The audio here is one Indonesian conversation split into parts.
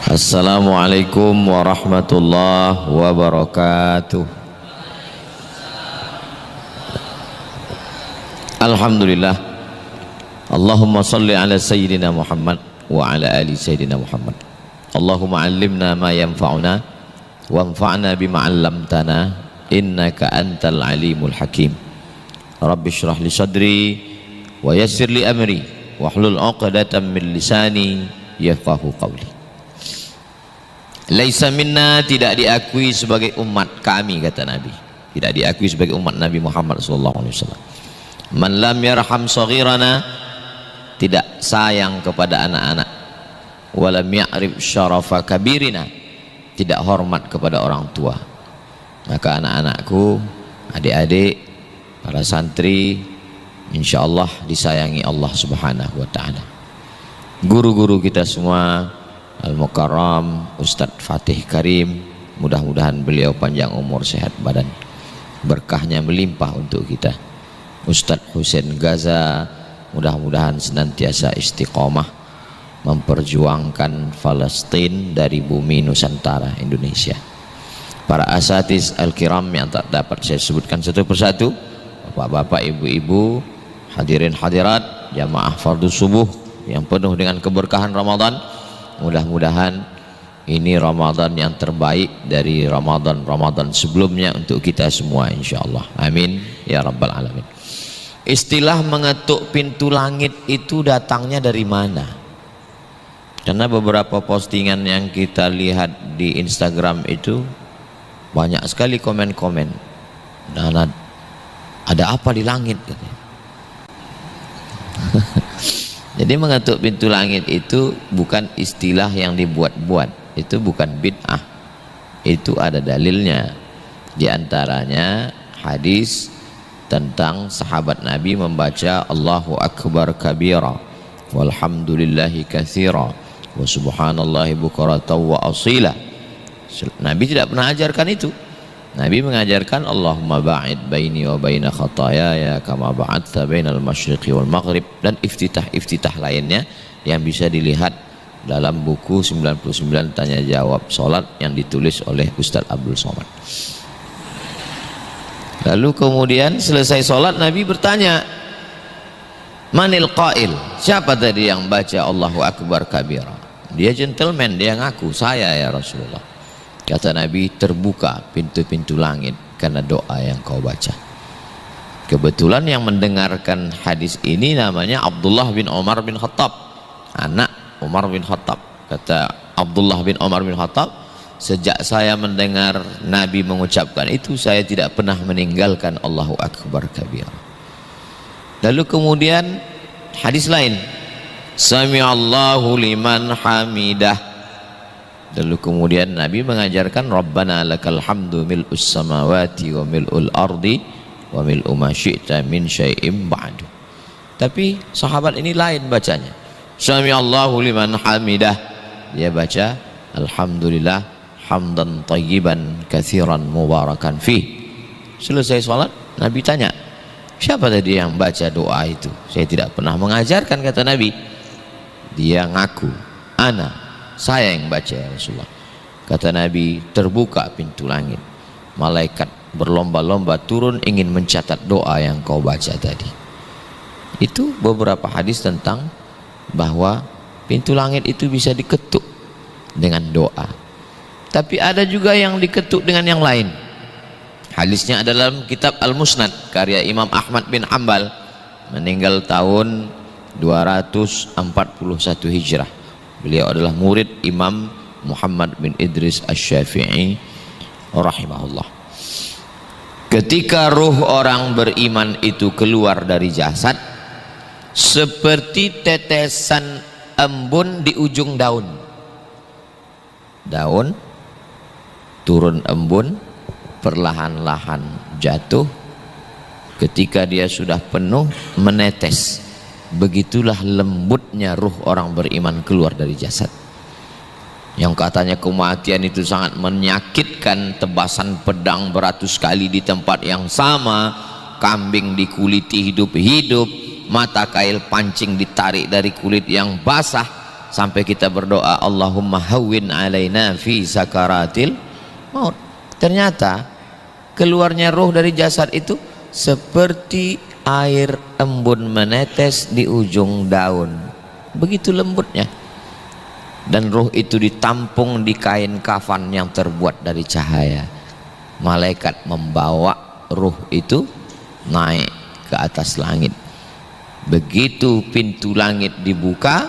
Assalamualaikum warahmatullahi wabarakatuh. Alhamdulillah. Allahumma salli ala sayyidina Muhammad wa ala ali sayyidina Muhammad. Allahumma allimna ma yanfa'una wanfa'na bima 'allamtana innaka antal alimul hakim. Rabbi shrah li sadri wa yassir li amri wahlul 'uqdatam min lisani yafqahu qawli. Laisa minna, tidak diakui sebagai umat kami, kata Nabi, tidak diakui sebagai umat Nabi Muhammad sallallahu alaihi wasallam. Man lam yarham saghirana, tidak sayang kepada anak-anak, walam ya'rif syarafa kabirina, tidak hormat kepada orang tua. Maka anak-anakku, adik-adik, para santri, insyaallah disayangi Allah Subhanahu wa taala. Guru-guru kita semua, Al-Mukarram Ustadz Fatih Karim, mudah-mudahan beliau panjang umur, sehat badan, berkahnya melimpah untuk kita. Ustadz Husain Gaza, mudah-mudahan senantiasa istiqomah memperjuangkan Palestina dari bumi Nusantara Indonesia. Para asatiz al-kiram yang tak dapat saya sebutkan satu persatu, bapak-bapak, ibu-ibu, hadirin hadirat, jamaah fardhu subuh yang penuh dengan keberkahan Ramadan. Mudah-mudahan ini Ramadan yang terbaik dari Ramadan sebelumnya untuk kita semua, insyaallah. Amin ya rabbal alamin. Istilah mengetuk pintu langit itu datangnya dari mana? Karena beberapa postingan yang kita lihat di Instagram itu banyak sekali komen-komen. Dan ada apa di langit? Jadi mengetuk pintu langit itu bukan istilah yang dibuat-buat, itu bukan bid'ah, itu ada dalilnya. Di antaranya hadis tentang sahabat Nabi membaca Allahu Akbar kabira walhamdulillahi katsira wa subhanallahi bukratan wa asila. Nabi tidak pernah ajarkan itu. Nabi mengajarkan Allahumma ba'id baini wa baina khataaya kama ba'adta bainal masyriqi wal maghrib, dan iftitah lainnya yang bisa dilihat dalam buku 99 tanya jawab salat yang ditulis oleh Ustaz Abdul Somad. Lalu kemudian selesai salat Nabi bertanya, manil qail, siapa tadi yang baca Allahu Akbar kabira? Dia gentleman, dia ngaku, saya ya Rasulullah. Kata Nabi, terbuka pintu-pintu langit karena doa yang kau baca. Kebetulan yang mendengarkan hadis ini namanya Abdullah bin Umar bin Khattab, anak Umar bin Khattab. Kata Abdullah bin Umar bin Khattab, sejak saya mendengar Nabi mengucapkan itu, saya tidak pernah meninggalkan Allahu Akbar kabira. Lalu kemudian hadis lain, Sami'allahu liman hamidah. Lalu kemudian Nabi mengajarkan Rabbana lakal hamdu mil'us samawati wa mil'ul ardi wa mil'u ma syi'ta min syai'im ba'du. Tapi sahabat ini lain bacanya, Sami'allahu liman hamidah. Dia baca alhamdulillah hamdan tayyiban katsiran mubarakan fih. Selesai salat Nabi tanya, siapa tadi yang baca doa itu? Saya tidak pernah mengajarkan, kata Nabi. Dia ngaku, saya yang baca ya Rasulullah. Kata Nabi, terbuka pintu langit, malaikat berlomba-lomba turun ingin mencatat doa yang kau baca tadi. Itu beberapa hadis tentang bahwa pintu langit itu bisa diketuk dengan doa. Tapi ada juga yang diketuk dengan yang lain. Hadisnya adalah dalam kitab Al-Musnad karya Imam Ahmad bin Hanbal, meninggal tahun 241 Hijrah. Beliau adalah murid Imam Muhammad bin Idris Asy-Syafi'i rahimahullah. Ketika ruh orang beriman itu keluar dari jasad, seperti tetesan embun di ujung daun. Daun turun embun, perlahan-lahan jatuh. Ketika dia sudah penuh, menetes. Begitulah lembutnya ruh orang beriman keluar dari jasad. Yang katanya kematian itu sangat menyakitkan, tebasan pedang beratus kali di tempat yang sama, kambing dikuliti hidup-hidup, mata kail pancing ditarik dari kulit yang basah, sampai kita berdoa Allahumma hawwin alaina fi sakaratil maut. Ternyata keluarnya ruh dari jasad itu seperti air embun menetes di ujung daun, begitu lembutnya. Dan ruh itu ditampung di kain kafan yang terbuat dari cahaya. Malaikat membawa ruh itu naik ke atas langit. Begitu pintu langit dibuka,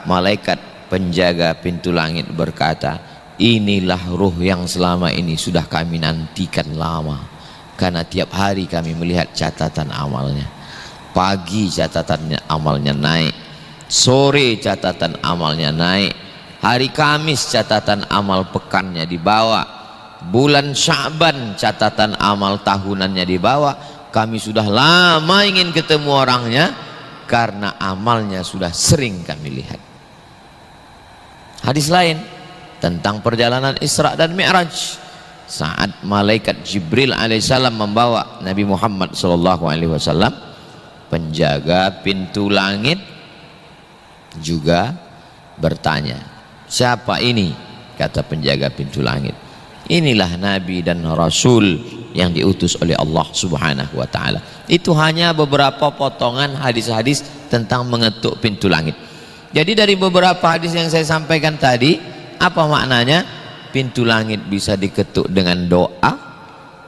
malaikat penjaga pintu langit berkata, inilah ruh yang selama ini sudah kami nantikan lama, karena tiap hari kami melihat catatan amalnya. Pagi catatan amalnya naik, sore catatan amalnya naik, hari Kamis catatan amal pekannya dibawa, bulan Sya'ban catatan amal tahunannya dibawa. Kami sudah lama ingin ketemu orangnya karena amalnya sudah sering kami lihat. Hadis lain tentang perjalanan Isra dan Mi'raj, saat malaikat Jibril alaihissalam membawa Nabi Muhammad SAW, penjaga pintu langit juga bertanya, siapa ini? Kata penjaga pintu langit, inilah Nabi dan Rasul yang diutus oleh Allah Subhanahu wa ta'ala. Itu hanya beberapa potongan hadis-hadis tentang mengetuk pintu langit. Jadi dari beberapa hadis yang saya sampaikan tadi, apa maknanya? Pintu langit bisa diketuk dengan doa,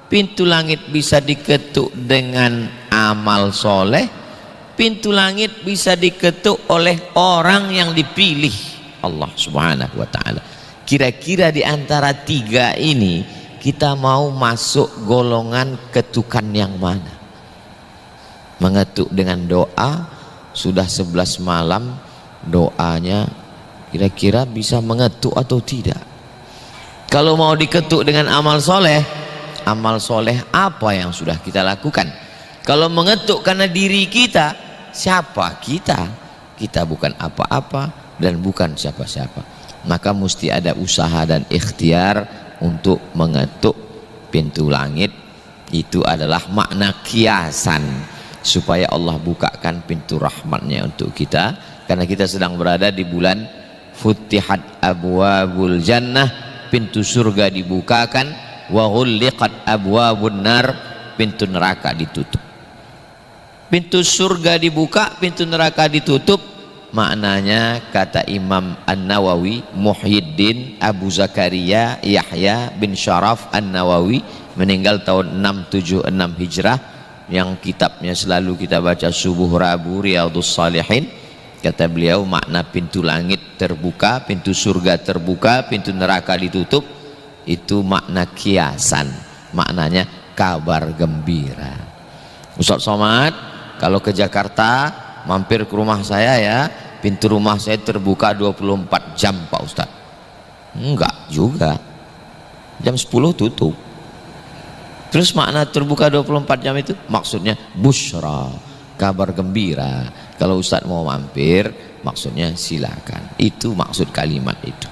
pintu langit bisa diketuk dengan amal soleh, pintu langit bisa diketuk oleh orang yang dipilih Allah Subhanahu wa ta'ala. Kira-kira di antara tiga ini kita mau masuk golongan ketukan yang mana? Mengetuk dengan doa, sudah 11 malam doanya kira-kira bisa mengetuk atau tidak? Kalau mau diketuk dengan amal soleh apa yang sudah kita lakukan? Kalau mengetuk karena diri kita, siapa kita? Kita bukan apa-apa dan bukan siapa-siapa. Maka mesti ada usaha dan ikhtiar untuk mengetuk pintu langit. Itu adalah makna kiasan supaya Allah bukakan pintu rahmatnya untuk kita, karena kita sedang berada di bulan Futihat abwabul jannah, pintu surga dibukakan, wa ghulliqat abwabun nar, pintu neraka ditutup. Pintu surga dibuka, pintu neraka ditutup. Maknanya kata Imam An-Nawawi Muhyiddin Abu Zakaria Yahya bin Syaraf An-Nawawi, meninggal tahun 676 Hijrah, yang kitabnya selalu kita baca subuh Rabu, Riyadhus Shalihin. Kata beliau, makna pintu langit terbuka, pintu surga terbuka, pintu neraka ditutup, itu makna kiasan, maknanya kabar gembira. Ustaz Somad, kalau ke Jakarta mampir ke rumah saya ya, pintu rumah saya terbuka 24 jam Pak Ustaz. Enggak juga, jam 10 tutup. Terus makna terbuka 24 jam itu maksudnya busyra, kabar gembira. Kalau Ustaz mau mampir, maksudnya silakan. Itu maksud kalimat itu.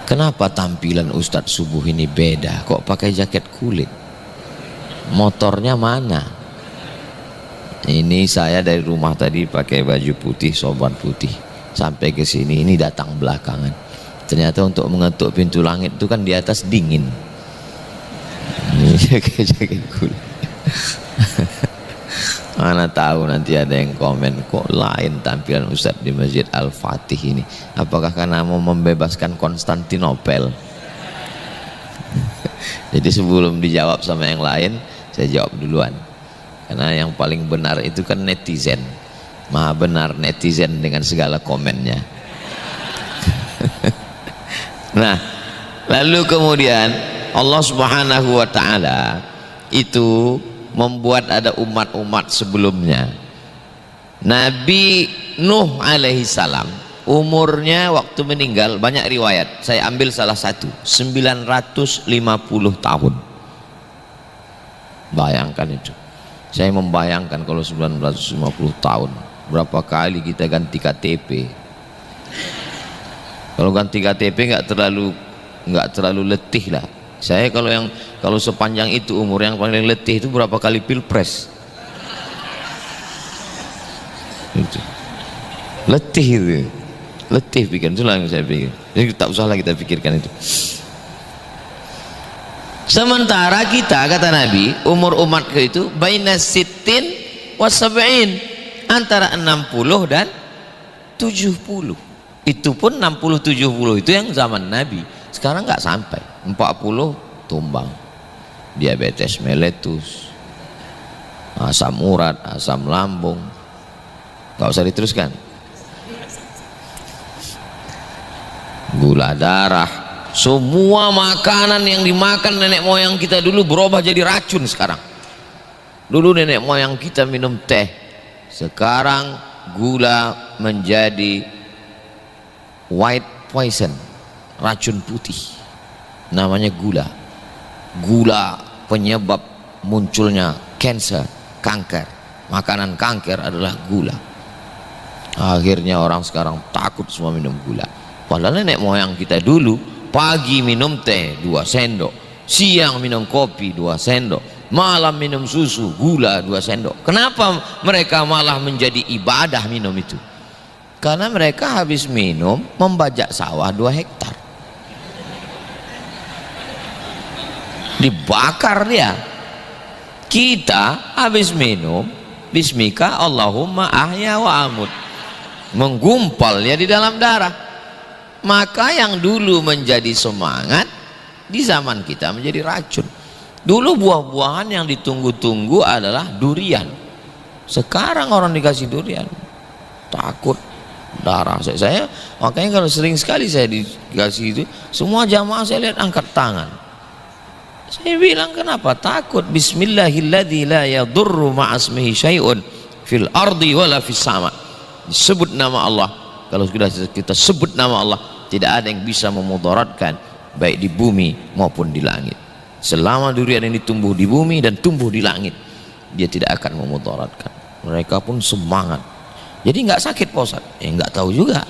Kenapa tampilan Ustaz subuh ini beda? Kok pakai jaket kulit? Motornya mana? Ini saya dari rumah tadi pakai baju putih, sorban putih, sampai ke sini ini datang belakangan. Ternyata untuk mengetuk pintu langit itu kan di atas dingin. Pakai jaket kulit. Mana tahu nanti ada yang komen, kok lain tampilan Ustaz di Masjid Al-Fatih ini. Apakah karena mau membebaskan Konstantinopel? Jadi sebelum dijawab sama yang lain, saya jawab duluan. Karena yang paling benar itu kan netizen. Maha benar netizen dengan segala komennya. Nah, lalu kemudian Allah Subhanahu wa ta'ala itu membuat ada umat-umat sebelumnya. Nabi Nuh alaihi salam umurnya waktu meninggal, banyak riwayat, saya ambil salah satu, 950 tahun. Bayangkan itu. Saya membayangkan kalau 950 tahun, berapa kali kita ganti KTP. Kalau ganti KTP nggak terlalu letih lah. Saya kalau sepanjang itu umur, yang paling letih itu berapa kali pilpres. Itu. letih itu, letih pikiran. Itulah yang saya pikir. Jadi tak usahlah kita pikirkan itu. Sementara kita, kata Nabi, umur umatku itu baina sittin wa sab'in, antara 60 dan 70. Itu pun 60-70 itu yang zaman Nabi. Sekarang nggak sampai 40 tumbang, diabetes meletus, asam urat, asam lambung, nggak usah diteruskan, gula darah. Semua makanan yang dimakan nenek moyang kita dulu berubah jadi racun sekarang. Dulu nenek moyang kita minum teh, sekarang gula menjadi white poison, racun putih, namanya gula. Gula penyebab munculnya cancer, kanker. Makanan kanker adalah gula. Akhirnya orang sekarang takut semua minum gula. Padahal nenek moyang kita dulu pagi minum teh 2 sendok, siang minum kopi 2 sendok, malam minum susu gula 2 sendok. Kenapa mereka malah menjadi ibadah minum itu? Karena mereka habis minum membajak sawah 2 hektar, dibakar dia. Kita habis minum bismika Allahumma ahya wa amut, menggumpal ya di dalam darah. Maka yang dulu menjadi semangat di zaman kita menjadi racun. Dulu buah-buahan yang ditunggu-tunggu adalah durian. Sekarang orang dikasih durian takut darah. Saya makanya kalau sering sekali saya dikasih itu, semua jamaah saya lihat angkat tangan. Saya bilang kenapa takut? Bismillahilladzi la yadurru ma'asmihi syai'un fil ardi wala fis sama. Disebut nama Allah. Kalau sudah kita sebut nama Allah, tidak ada yang bisa memudaratkan baik di bumi maupun di langit. Selama durian ini tumbuh di bumi dan tumbuh di langit, dia tidak akan memudaratkan. Mereka pun semangat. Jadi nggak sakit Pak Ustaz? Nggak tahu juga.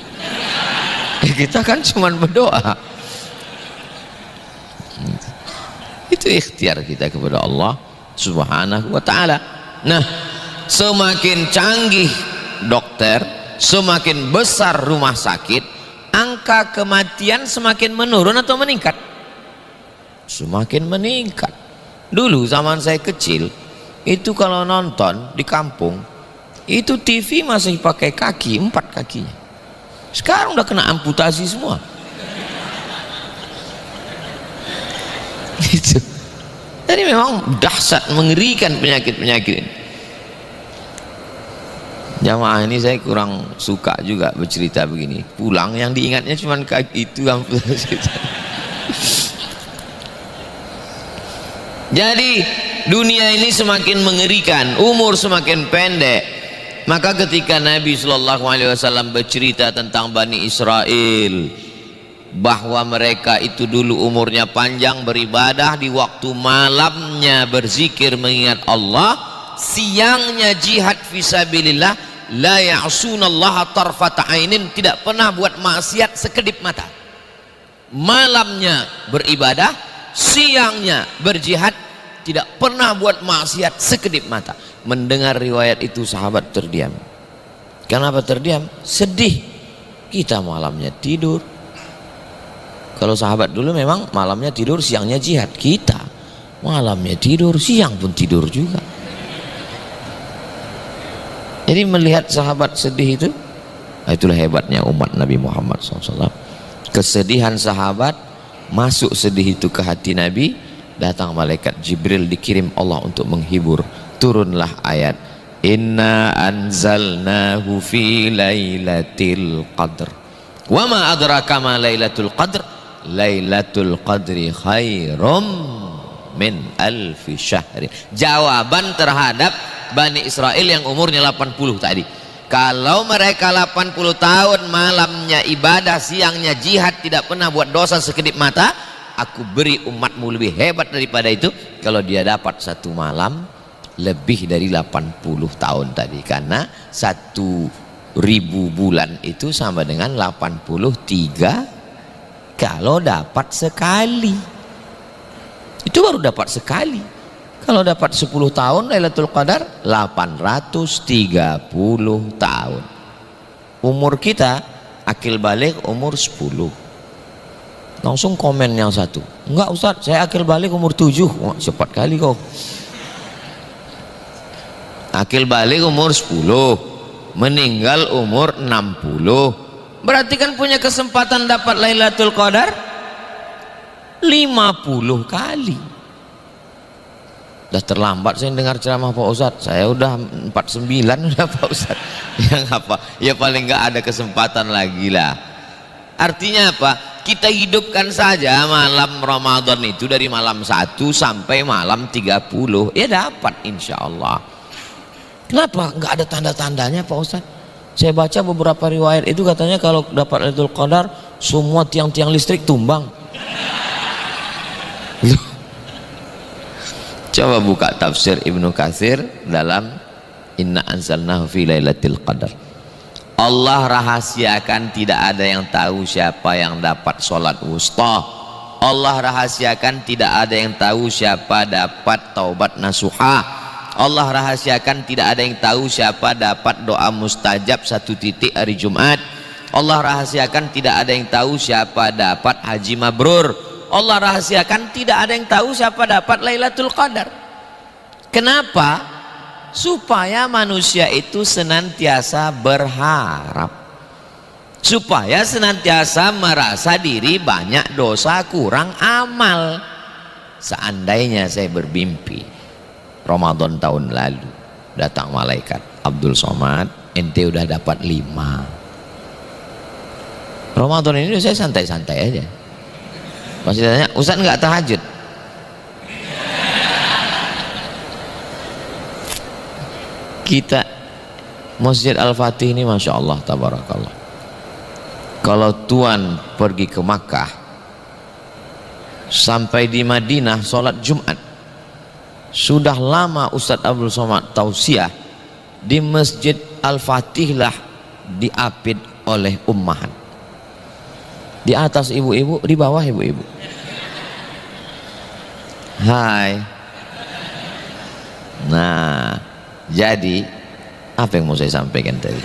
Kita kan cuma berdoa. Itu ikhtiar kita kepada Allah Subhanahu wa ta'ala. Nah, semakin canggih dokter, semakin besar rumah sakit, angka kematian semakin menurun atau meningkat? Semakin meningkat. Dulu zaman saya kecil itu kalau nonton di kampung itu TV masih pakai kaki, 4 kakinya. Sekarang udah kena amputasi semua. Itu. Jadi memang dahsyat, mengerikan penyakit-penyakit ini. Jamaah ini saya kurang suka juga bercerita begini. Pulang yang diingatnya cuma itu amputasi. Jadi dunia ini semakin mengerikan, umur semakin pendek. Maka ketika Nabi SAW bercerita tentang Bani Israel, bahwa mereka itu dulu umurnya panjang beribadah, di waktu malamnya berzikir mengingat Allah, siangnya jihad fisabilillah, la ya'sunallaha tarfata ainin, tidak pernah buat maksiat sekedip mata. Malamnya beribadah, siangnya berjihad, tidak pernah buat maksiat sekedip mata. Mendengar riwayat itu sahabat terdiam. Kenapa terdiam? Sedih. Kita malamnya tidur. Kalau sahabat dulu memang malamnya tidur, siangnya jihad. Kita malamnya tidur, siang pun tidur juga. Jadi melihat sahabat sedih itu, itulah hebatnya umat Nabi Muhammad SAW. Kesedihan sahabat masuk sedih itu ke hati Nabi, datang malaikat Jibril dikirim Allah untuk menghibur. Turunlah ayat, inna anzalnahu fi lailatul qadr wa ma adraka ma lailatul qadr lailatul qadri khairum min alfi syahri. Jawaban terhadap Bani Israel yang umurnya 80 tadi. Kalau mereka 80 tahun malamnya ibadah, siangnya jihad, tidak pernah buat dosa sekedip mata, aku beri umatmu lebih hebat daripada itu kalau dia dapat satu malam lebih dari 80 tahun tadi. Karena 1000 bulan itu sama dengan 83 kalau dapat sekali. Itu baru dapat sekali. Kalau dapat 10 tahun Lailatul Qadar 830 tahun. umur kita akil balik umur 10. Langsung komen yang satu, enggak Ustadz, saya akil balik umur 7. Wah, cepat kali kau. Akil balik umur 10, meninggal umur 60. Berarti kan punya kesempatan dapat Lailatul Qadar 50 kali. Udah terlambat saya dengar ceramah Pak Ustadz, saya udah 49 udah Pak Ustadz. Yang apa? Ya paling nggak ada kesempatan lagi lah. Artinya apa? Kita hidupkan saja malam Ramadan itu dari malam 1 sampai malam 30, ya dapat insya Allah. Kenapa nggak ada tanda-tandanya Pak Ustadz? Saya baca beberapa riwayat itu katanya kalau dapat Lailatul Qadar semua tiang-tiang listrik tumbang. Loh. Coba buka tafsir Ibnu Katsir dalam Inna anzalnahu fi lailatul qadar. Allah rahasiakan tidak ada yang tahu siapa yang dapat sholat wusta. Allah rahasiakan tidak ada yang tahu siapa dapat taubat nasuha. Allah rahasiakan tidak ada yang tahu siapa dapat doa mustajab 1 titik hari Jumat. Allah rahasiakan tidak ada yang tahu siapa dapat haji mabrur. Allah rahasiakan tidak ada yang tahu siapa dapat Lailatul Qadar. Kenapa? Supaya manusia itu senantiasa berharap, supaya senantiasa merasa diri banyak dosa, kurang amal. Seandainya saya bermimpi Ramadan tahun lalu datang malaikat, Abdul Somad ente udah dapat 5. Ramadan ini saya santai-santai aja. Masih tanya, Ustaz nggak tahajud? Kita Masjid Al-Fatih ini Masya Allah tabarakallah. Kalau Tuan pergi ke Makkah sampai di Madinah sholat Jumat, sudah lama Ustadz Abdul Somad tausiah di Masjid Al-Fatih lah diapit oleh ummahan. Di atas ibu-ibu, di bawah ibu-ibu. Hai. Nah, jadi apa yang mau saya sampaikan tadi?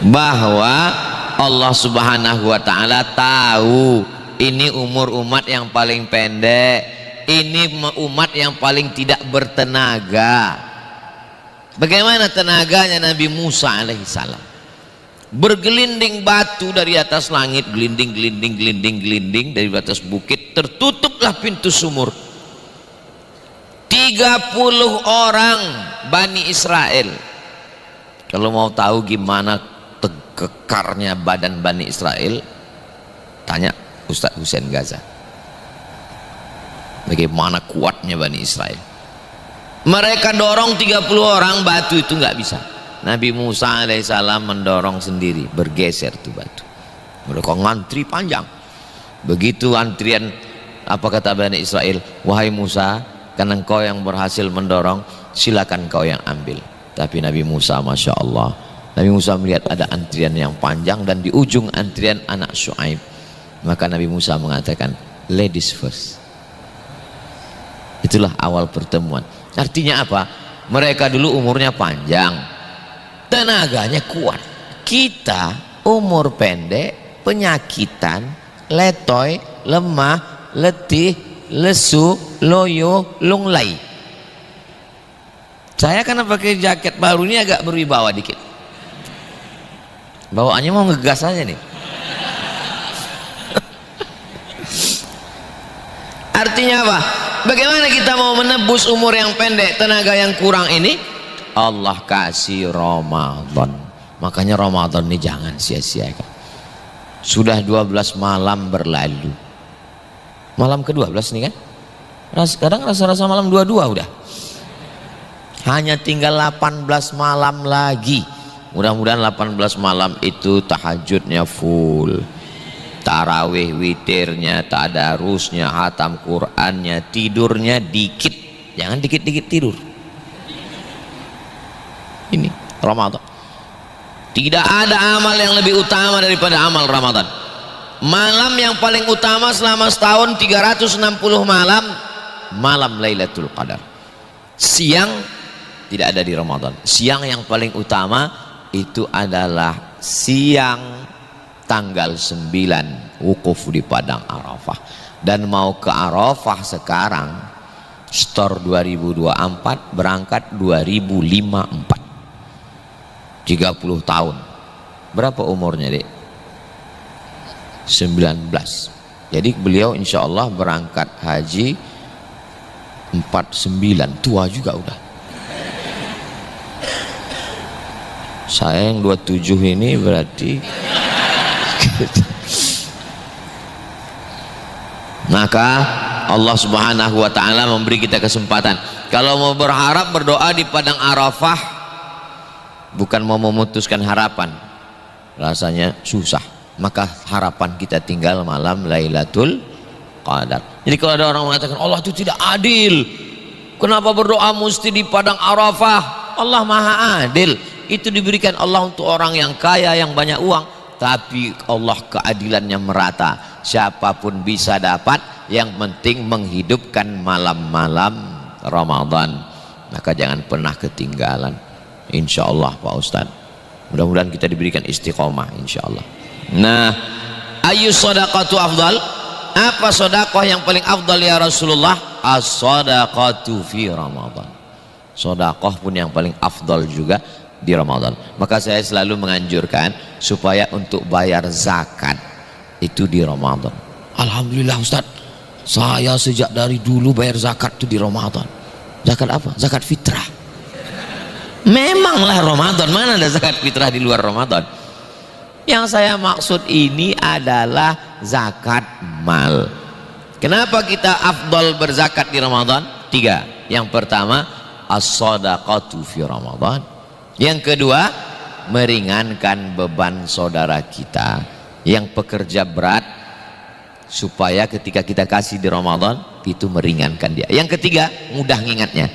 Bahwa Allah Subhanahu wa taala tahu ini umur umat yang paling pendek, ini umat yang paling tidak bertenaga. Bagaimana tenaganya Nabi Musa alaihissalam? Bergelinding batu dari atas langit, gelinding dari atas bukit, tertutuplah pintu sumur. 30 orang Bani Israel. Kalau mau tahu gimana kekarnya badan Bani Israel, tanya Ustadz Husain Gaza. Bagaimana kuatnya Bani Israel. Mereka dorong 30 orang, batu itu nggak bisa. Nabi Musa alaihissalam mendorong sendiri, bergeser tuh batu. Mereka ngantri panjang. Begitu antrian, apa kata Bani Israel? Wahai Musa, karena engkau yang berhasil mendorong, silakan kau yang ambil. Tapi Nabi Musa Masya Allah, Nabi Musa melihat ada antrian yang panjang dan di ujung antrian anak Syuaib. Maka Nabi Musa mengatakan, ladies first. Itulah awal pertemuan. Artinya apa? Mereka dulu umurnya panjang, tenaganya kuat. Kita umur pendek, penyakitan, letoy, lemah, letih, lesu, loyo, lunglai. Saya karena pakai jaket baru ini agak berwibawa dikit. Bawaannya mau ngegas aja nih. Artinya apa? Bagaimana kita mau menebus umur yang pendek, tenaga yang kurang ini? Allah kasih Ramadan. Makanya Ramadan ini jangan sia-siakan. Sudah 12 malam berlalu. Malam ke-12 nih kan? Kadang rasa-rasa malam 22 udah. Hanya tinggal 18 malam lagi. Mudah-mudahan 18 malam itu tahajudnya full, tarawih witirnya, tadarusnya, hatam Qur'annya, tidurnya dikit. Jangan dikit-dikit tidur. Ini Ramadan. Tidak ada amal yang lebih utama daripada amal Ramadan. Malam yang paling utama selama setahun 360 malam, malam Lailatul Qadar. Siang tidak ada di Ramadan. Siang yang paling utama itu adalah siang tanggal 9 wukuf di Padang Arafah. Dan mau ke Arafah sekarang store 2024 berangkat 2054, 30 tahun. Berapa umurnya, Dek? 19. Jadi beliau insya Allah berangkat haji 49, tua juga udah. Saya yang 27 ini berarti maka Allah Subhanahu wa ta'ala memberi kita kesempatan. Kalau mau berharap berdoa di Padang Arafah, bukan mau memutuskan harapan, rasanya susah, maka harapan kita tinggal malam Lailatul Qadar. Jadi kalau ada orang mengatakan Allah itu tidak adil, kenapa berdoa mesti di Padang Arafah? Allah maha adil. Itu diberikan Allah untuk orang yang kaya, yang banyak uang, tapi Allah keadilannya merata, siapapun bisa dapat, yang penting menghidupkan malam-malam Ramadan. Maka jangan pernah ketinggalan, insya Allah Pak Ustadz. Mudah-mudahan kita diberikan istiqomah insya Allah. Nah, ayu shadaqatu afdal, apa sedekah yang paling afdal ya Rasulullah? As-shadaqatu fi Ramadan. Sedekah pun yang paling afdal juga di Ramadan. Maka saya selalu menganjurkan supaya untuk bayar zakat itu di Ramadan. Alhamdulillah Ustaz, saya sejak dari dulu bayar zakat itu di Ramadan. Zakat apa? Zakat fitrah. Memanglah Ramadan, mana ada zakat fitrah di luar Ramadan? Yang saya maksud ini adalah zakat mal. Kenapa kita afdal berzakat di Ramadan? 3. Yang pertama, as-shadaqatu fi Ramadan. Yang kedua, meringankan beban saudara kita yang pekerja berat, supaya ketika kita kasih di Ramadan itu meringankan dia. Yang ketiga, mudah ngingatnya.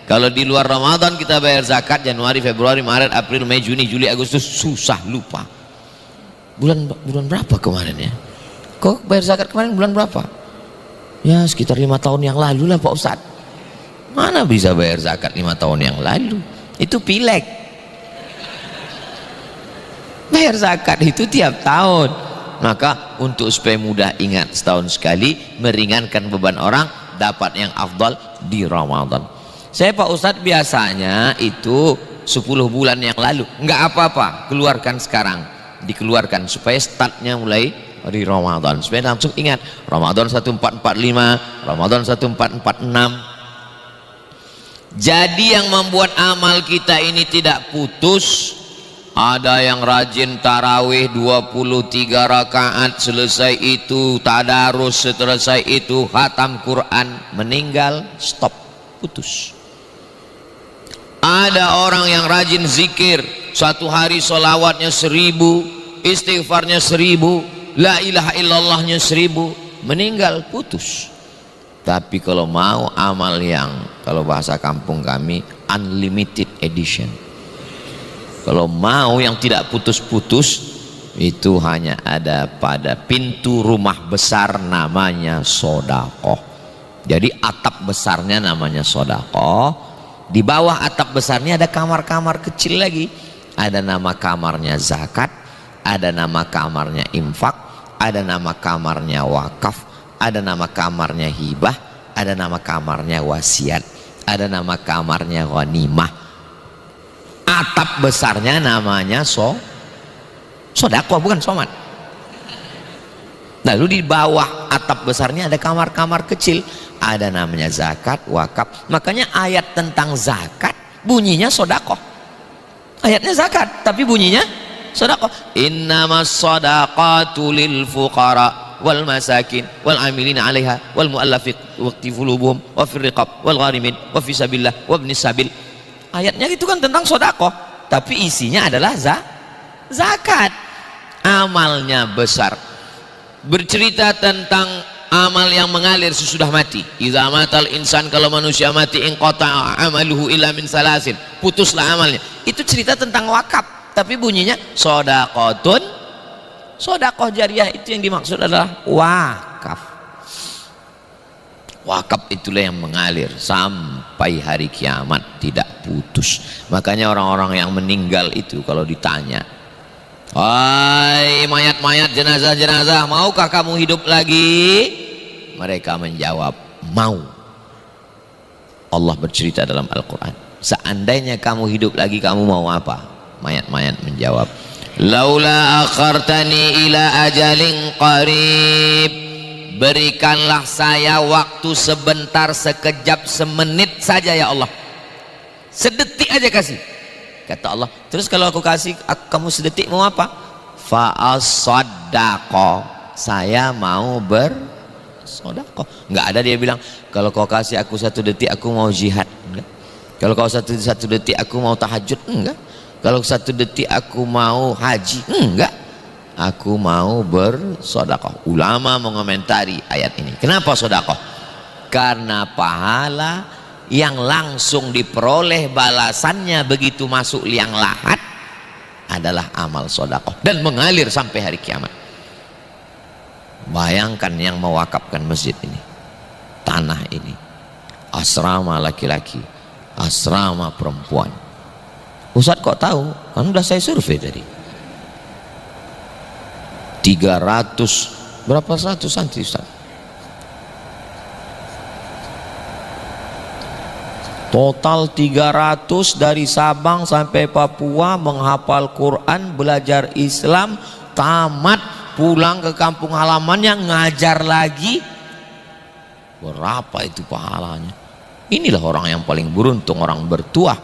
Kalau di luar Ramadan kita bayar zakat Januari, Februari, Maret, April, Mei, Juni, Juli, Agustus, susah lupa. Bulan berapa kemarin ya? Kok bayar zakat kemarin bulan berapa? Ya sekitar 5 tahun yang lalu lah Pak Ustadz. Mana bisa bayar zakat 5 tahun yang lalu? Itu pileg. Bayar zakat itu tiap tahun. Maka untuk supaya mudah ingat setahun sekali, meringankan beban orang, dapat yang afdal di Ramadan. Saya Pak Ustadz biasanya itu 10 bulan yang lalu nggak apa-apa, keluarkan sekarang, dikeluarkan supaya startnya mulai di Ramadan, supaya langsung ingat Ramadan 1445, Ramadan 1446. Jadi yang membuat amal kita ini tidak putus, ada yang rajin tarawih 23 rakaat, selesai itu tadarus, selesai itu khatam Quran, meninggal stop, putus. Ada orang yang rajin zikir, satu hari solawatnya 1000, istighfarnya 1000, la ilaha illallahnya 1000, meninggal putus. Tapi kalau mau amal yang, kalau bahasa kampung kami, unlimited edition, kalau mau yang tidak putus-putus, itu hanya ada pada pintu rumah besar namanya sodakoh. Jadi atap besarnya namanya sodakoh, di bawah atap besarnya ada kamar-kamar kecil lagi, ada nama kamarnya zakat, ada nama kamarnya infak, ada nama kamarnya wakaf, ada nama kamarnya hibah, ada nama kamarnya wasiat, ada nama kamarnya ghanimah. Atap besarnya namanya sodakoh, bukan somat. Lalu di bawah atap besarnya ada kamar-kamar kecil, ada namanya zakat, wakaf. Makanya ayat tentang zakat bunyinya sodakoh. Ayatnya zakat tapi bunyinya sodakoh. Innamas sadaqatu lil fuqara wal masakin wal amilina 'alaiha wal mu'allafati qulubuhum wa fir riqab wal gharimin wa fi sabilillah wa ibnis sabil. Ayatnya itu kan tentang sodakoh, tapi isinya adalah zakat. Amalnya besar. Bercerita tentang amal yang mengalir sesudah mati. Idza matal insan, kalau manusia mati, inqata amaluhu illa min salasin, putuslah amalnya. Itu cerita tentang wakaf, tapi bunyinya shadaqatun, sedekah jariah. Itu yang dimaksud adalah wakaf. Wakaf itulah yang mengalir sampai hari kiamat, tidak putus. Makanya orang-orang yang meninggal itu kalau ditanya, hai mayat-mayat, jenazah-jenazah, maukah kamu hidup lagi? Mereka menjawab, mau. Allah bercerita dalam Al-Quran, seandainya kamu hidup lagi, kamu mau apa? Mayat-mayat menjawab, laula akhartani ila ajalin qarib, berikanlah saya waktu sebentar, sekejap, semenit saja ya Allah, sedetik aja kasih. Kata Allah, terus kalau aku kasih kamu sedetik mau apa? Fa'asaddaqo, saya mau bersedekah. Nggak ada dia bilang, kalau kau kasih aku 1 detik aku mau jihad. Enggak. Kalau kau satu detik aku mau tahajud. Enggak. Kalau 1 detik aku mau haji. Enggak. Aku mau bersedekah. Ulama mengomentari ayat ini. Kenapa sedekah? Karena pahala yang langsung diperoleh balasannya begitu masuk liang lahat adalah amal sedekah dan mengalir sampai hari kiamat. Bayangkan yang mewakafkan masjid ini, tanah ini, asrama laki-laki, asrama perempuan. Ustadz kok tahu? Kan udah saya survei tadi. 300 berapa 100 santri Ustadz? Total 300 dari Sabang sampai Papua menghafal Quran, belajar Islam, tamat, pulang ke kampung halamannya ngajar lagi. Berapa itu pahalanya? Inilah orang yang paling beruntung, orang bertuah.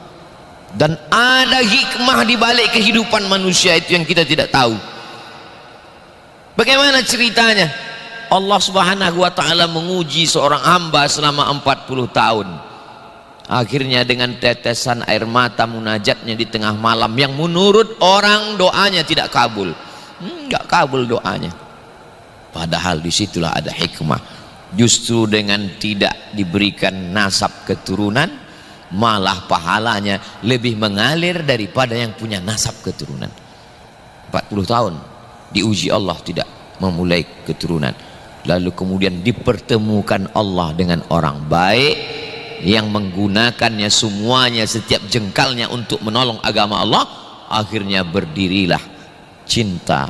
Dan ada hikmah di balik kehidupan manusia itu yang kita tidak tahu. Bagaimana ceritanya? Allah Subhanahu wa taala menguji seorang hamba selama 40 tahun. Akhirnya dengan tetesan air mata munajatnya di tengah malam yang menurut orang doanya tidak kabul, nggak kabul doanya. Padahal disitulah ada hikmah. Justru dengan tidak diberikan nasab keturunan, malah pahalanya lebih mengalir daripada yang punya nasab keturunan. 40 tahun diuji Allah tidak memulai keturunan, lalu kemudian dipertemukan Allah dengan orang baik yang menggunakannya semuanya, setiap jengkalnya untuk menolong agama Allah. Akhirnya berdirilah Cinta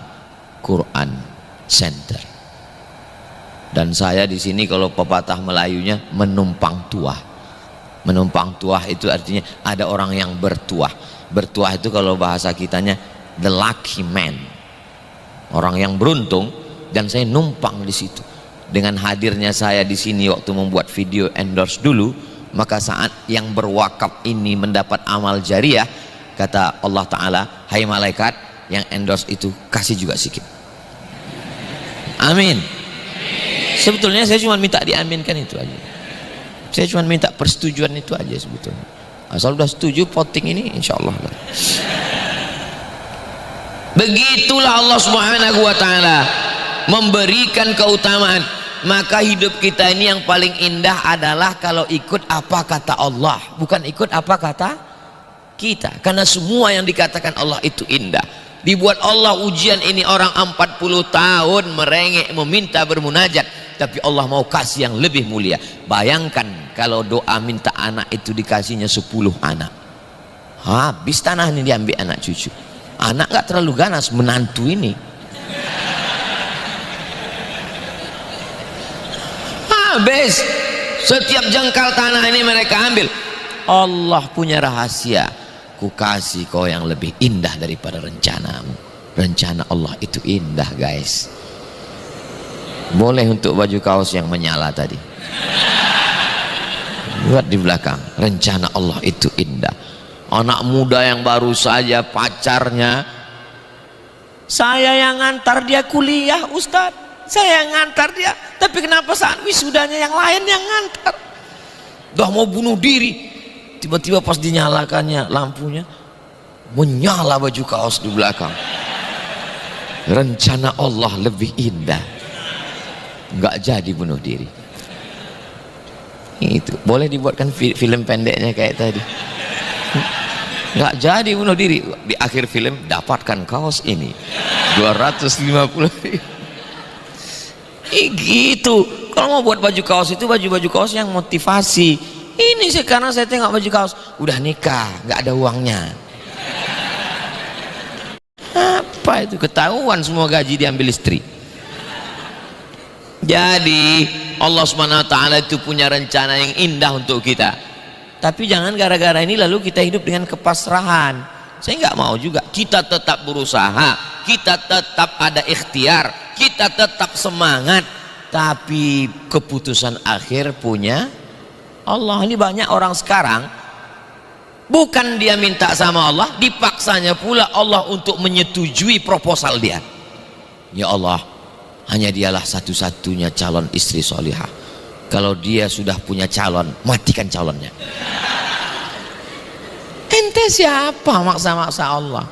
Quran Center. Dan saya di sini kalau pepatah Melayunya menumpang tuah. Menumpang tuah itu artinya ada orang yang bertuah. Bertuah itu kalau bahasa kitanya the lucky man, orang yang beruntung. Dan saya numpang di situ. Dengan hadirnya saya di sini waktu membuat video endorse dulu, maka saat yang berwakaf ini mendapat amal jariah, kata Allah Ta'ala, hai malaikat yang endorse itu kasih juga sedikit. Amin. Sebetulnya saya cuma minta diaminkan itu aja. Saya cuma minta persetujuan itu aja sebetulnya. Asal udah setuju voting ini, insya Allah lah. Begitulah Allah Subhanahu wa Ta'ala memberikan keutamaan. Maka hidup kita ini yang paling indah adalah kalau ikut apa kata Allah, bukan ikut apa kata kita. Karena semua yang dikatakan Allah itu indah. Dibuat Allah ujian ini, orang 40 tahun merengek meminta bermunajat, tapi Allah mau kasih yang lebih mulia. Bayangkan kalau doa minta anak itu dikasihnya 10 anak, habis tanah ini diambil anak cucu. Anak gak terlalu ganas, menantu ini habis, setiap jengkal tanah ini mereka ambil. Allah punya rahasia, ku kasih kau yang lebih indah daripada rencanamu. Rencana Allah itu indah guys. Boleh untuk baju kaos yang menyala tadi, buat di belakang. Rencana Allah itu indah. Anak muda yang baru saja pacarnya, saya yang ngantar dia kuliah Ustadz, saya yang ngantar dia, tapi kenapa saat wisudanya yang lain yang ngantar? Udah mau bunuh diri, tiba-tiba pas dinyalakannya lampunya menyala baju kaos di belakang. Rencana Allah lebih indah, nggak jadi bunuh diri. Itu boleh dibuatkan film pendeknya kayak tadi. Nggak jadi bunuh diri, di akhir film dapatkan kaos ini 250.000. Gitu. Kalau mau buat baju kaos itu baju-baju kaos yang motivasi, Ini sekarang saya tengok baju kaos, udah nikah, nggak ada uangnya. Apa itu? Ketahuan semua gaji diambil istri. Jadi Allah Subhanahu wa taala itu punya rencana yang indah untuk kita. Tapi jangan gara-gara ini lalu kita hidup dengan kepasrahan. Saya nggak mau juga. Kita tetap berusaha, kita tetap ada ikhtiar, kita tetap semangat. Tapi keputusan akhir punya Allah. Ini banyak orang sekarang, bukan dia minta sama Allah, dipaksanya pula Allah untuk menyetujui proposal dia. Ya Allah, hanya dialah satu-satunya calon istri solihah. Kalau dia sudah punya calon, matikan calonnya. Ente siapa maksa-maksa Allah?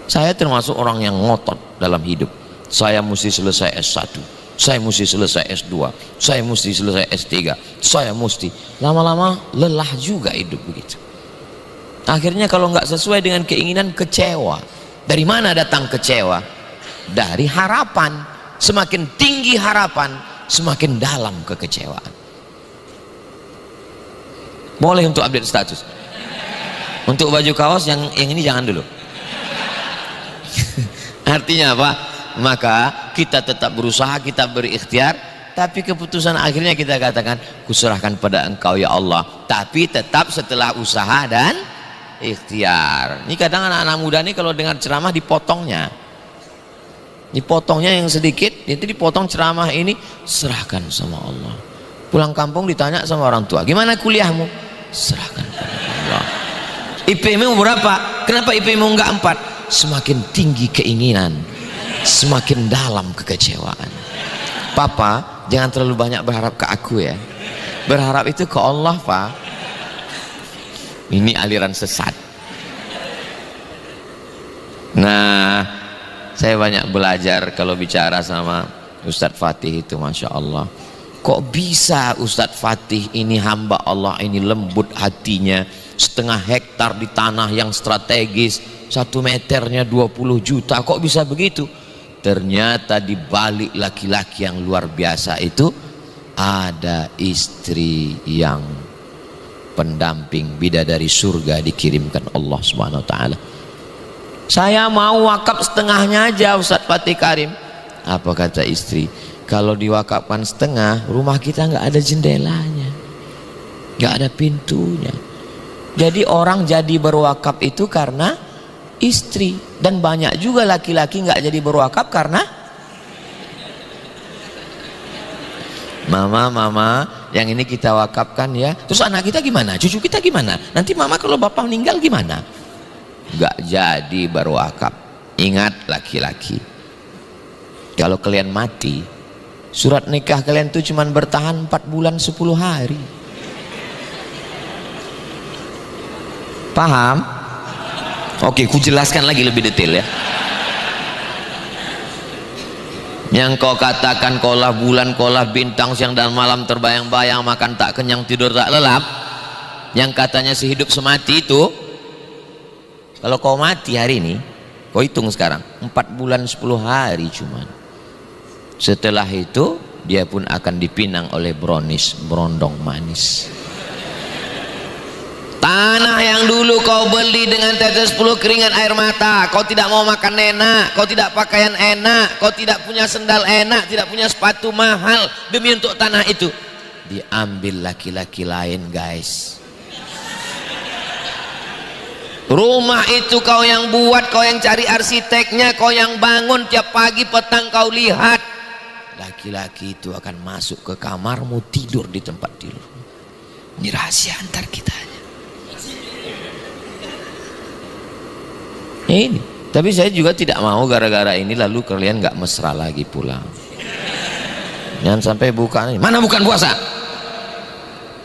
Saya termasuk orang yang ngotot dalam hidup. Saya mesti selesai S1, saya mesti selesai S2, saya mesti selesai S3, saya mesti. Lama-lama lelah juga hidup begitu. Akhirnya kalau nggak sesuai dengan keinginan, kecewa. Dari mana datang kecewa? Dari harapan. Semakin tinggi harapan, semakin dalam kekecewaan. Boleh untuk update status. Untuk baju kaos yang ini jangan dulu. Artinya apa? Maka kita tetap berusaha, kita berikhtiar, tapi keputusan akhirnya kita katakan, kuserahkan pada Engkau ya Allah. Tapi tetap setelah usaha dan ikhtiar. Ini kadang anak-anak muda ini kalau dengar ceramah dipotongnya yang sedikit, itu dipotong ceramah ini, serahkan sama Allah. Pulang kampung ditanya sama orang tua, gimana kuliahmu? Serahkan pada Allah. IP-mu berapa? Kenapa IP-mu enggak 4? Semakin tinggi keinginan, semakin dalam kekecewaan. Papa, jangan terlalu banyak berharap ke aku ya. Berharap itu ke Allah, Pak. Ini aliran sesat. Nah, saya banyak belajar kalau bicara sama Ustadz Fatih itu, Masya Allah. Kok bisa Ustadz Fatih ini hamba Allah ini lembut hatinya, setengah hektar di tanah yang strategis, 1 meternya 20 juta, kok bisa begitu? Ternyata di balik laki-laki yang luar biasa itu ada istri yang pendamping, bidadari surga dikirimkan Allah Subhanahu wa taala. Saya mau wakaf setengahnya aja Ustadz Fatih Karim. Apa kata istri? Kalau diwakafkan setengah, rumah kita nggak ada jendelanya, nggak ada pintunya. Jadi orang jadi berwakaf itu karena istri, dan banyak juga laki-laki nggak jadi berwakaf karena mama yang ini kita wakafkan ya, terus anak kita gimana, cucu kita gimana, nanti mama kalau bapak meninggal gimana, nggak jadi berwakaf. Ingat laki-laki, kalau kalian mati, surat nikah kalian tuh cuma bertahan 4 bulan 10 hari. Paham? Oke, ku jelaskan lagi lebih detail ya. Yang kau katakan kaulah bulan, kaulah bintang, siang dan malam terbayang-bayang, makan tak kenyang, tidur tak lelap, yang katanya sehidup semati itu, kalau kau mati hari ini, kau hitung sekarang 4 bulan 10 hari cuman. Setelah itu dia pun akan dipinang oleh brownies, berondong manis. Tanah yang dulu kau beli dengan tetes 10 keringat air mata, kau tidak mau makan enak, kau tidak pakaian enak, kau tidak punya sendal enak, tidak punya sepatu mahal demi untuk tanah itu, diambil laki-laki lain, guys. Rumah itu kau yang buat, kau yang cari arsiteknya, kau yang bangun, tiap pagi petang kau lihat. Laki-laki itu akan masuk ke kamarmu, tidur di tempat tidur. Ini rahasia antar kita aja. Ini, tapi saya juga tidak mau gara-gara ini lalu kalian nggak mesra lagi pulang. Jangan sampai buka, mana bukan puasa?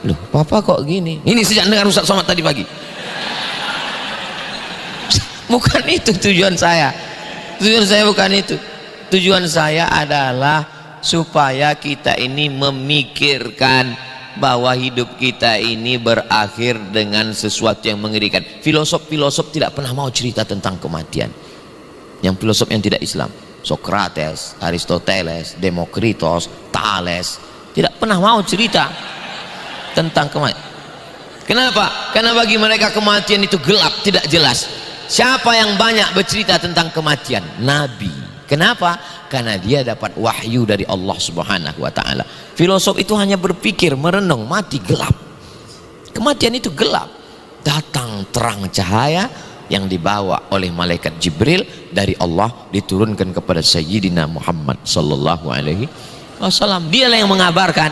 Loh, papa kok gini? Ini sejak dengar Ustaz Somad tadi pagi. Bukan itu tujuan saya. Tujuan saya bukan itu. Tujuan saya adalah supaya kita ini memikirkan bahwa hidup kita ini berakhir dengan sesuatu yang mengerikan. Filosof-filosof tidak pernah mau cerita tentang kematian. Yang filosof yang tidak Islam, Socrates, Aristoteles, Demokritos, Thales, tidak pernah mau cerita. tentang kematian. Kenapa? Karena bagi mereka kematian itu gelap, tidak jelas. Siapa yang banyak bercerita tentang kematian? Nabi. Kenapa? Karena dia dapat wahyu dari Allah Subhanahu wa ta'ala. Filosof itu hanya berpikir, merenung, mati gelap. Kematian itu gelap. Datang terang cahaya yang dibawa oleh malaikat Jibril dari Allah, diturunkan kepada Sayyidina Muhammad sallallahu alaihi wasallam. Dialah yang mengabarkan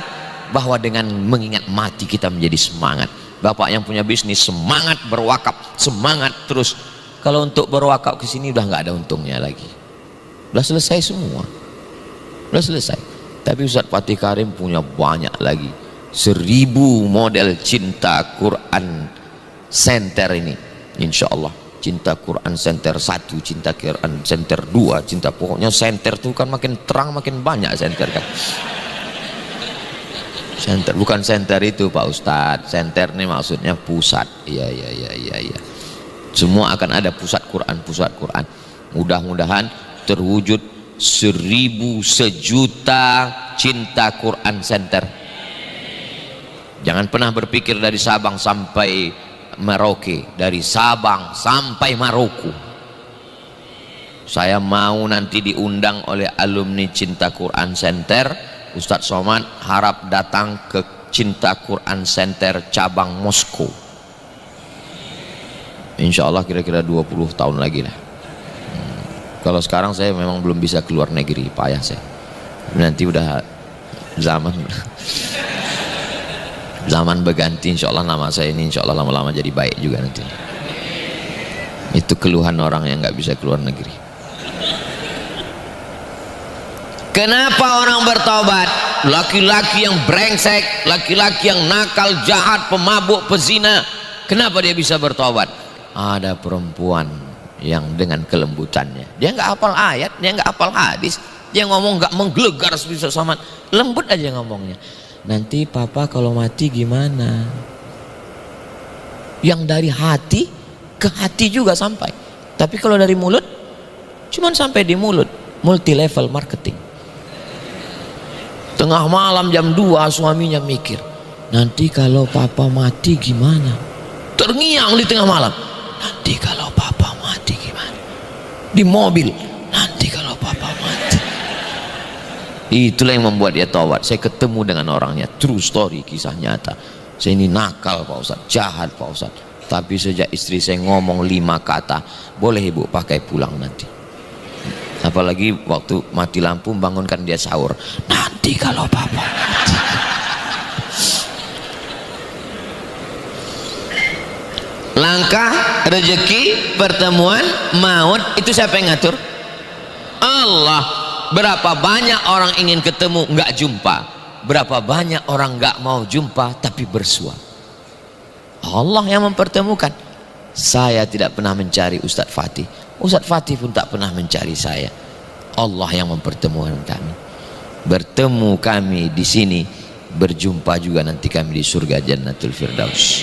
bahwa dengan mengingat mati kita menjadi semangat. Bapak yang punya bisnis semangat berwakaf, semangat terus. Kalau untuk berwakaf ke sini udah nggak ada untungnya lagi. Udah selesai semua. Udah selesai. Tapi Ustaz Fatih Karim punya banyak lagi. 1000 model cinta Quran center ini. Insya Allah. Cinta Quran center 1, cinta Quran center 2, cinta, pokoknya center itu kan makin terang makin banyak center kan. Center bukan center itu Pak Ustadz, center ini maksudnya pusat. Iya. Semua akan ada pusat Quran, pusat Quran. Mudah-mudahan terwujud 1000 sejuta cinta Quran center. Jangan pernah berpikir dari Sabang sampai Merauke, dari Sabang sampai Maroko. Saya mau nanti diundang oleh alumni Cinta Quran Center. Ustadz Somad harap datang ke Cinta Quran Center cabang Moskow. Insya Allah kira-kira 20 tahun lagi lah. Kalau sekarang saya memang belum bisa keluar negeri, payah saya. Nanti udah zaman berganti, insya Allah nama saya ini insya Allah lama-lama jadi baik juga nanti. Itu keluhan orang yang nggak bisa keluar negeri. Kenapa orang bertobat? Laki-laki yang brengsek, laki-laki yang nakal, jahat, pemabuk, pezina, kenapa dia bisa bertobat? Ada perempuan yang dengan kelembutannya, dia nggak hafal ayat, dia nggak hafal hadis, dia ngomong nggak menggelegar seperti sama, lembut aja ngomongnya. Nanti papa kalau mati gimana? Yang dari hati ke hati juga sampai. Tapi kalau dari mulut, cuman sampai di mulut. Multi level marketing. Tengah malam jam 2 suaminya mikir, nanti kalau papa mati gimana? Terngiang di tengah malam, nanti kalau papa mati gimana? Di mobil, nanti kalau papa mati. Itulah yang membuat dia taubat. Saya ketemu dengan orangnya, true story, kisah nyata. Saya ini nakal Pak Ustadz, jahat Pak Ustadz, tapi sejak istri saya ngomong 5 kata, boleh ibu pakai pulang nanti. Apalagi waktu mati lampu bangunkan dia sahur, nanti kalau papa mati. Langkah, rezeki, pertemuan, maut, itu siapa yang ngatur? Allah. Berapa banyak orang ingin ketemu nggak jumpa, berapa banyak orang nggak mau jumpa tapi bersua. Allah yang mempertemukan. Saya tidak pernah mencari Ustadz Fatih, Ustadz Fatih pun tak pernah mencari saya. Allah yang mempertemukan kami. Bertemu kami di sini, berjumpa juga nanti kami di surga Jannatul Firdaus.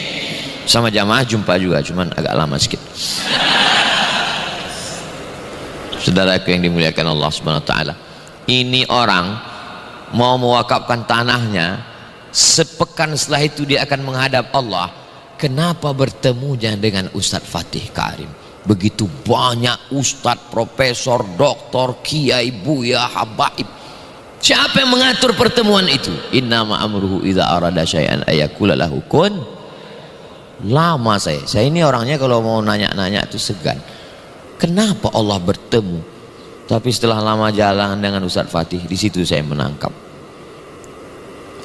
Sama jamaah jumpa juga, cuman agak lama sedikit. Saudaraku yang dimuliakan Allah Subhanahu wa taala, ini orang mau mewakafkan tanahnya, sepekan setelah itu dia akan menghadap Allah. Kenapa bertemunya dengan Ustadz Fatih Karim? Begitu banyak ustadz, profesor, doktor, kiai, buya, habaib. Siapa yang mengatur pertemuan itu? Innama amruhu idza arada syai'an ayaqula lahu kun. Lama saya ini orangnya kalau mau nanya-nanya itu segan. Kenapa Allah bertemu? Tapi setelah lama jalan dengan Ustadz Fatih, di situ saya menangkap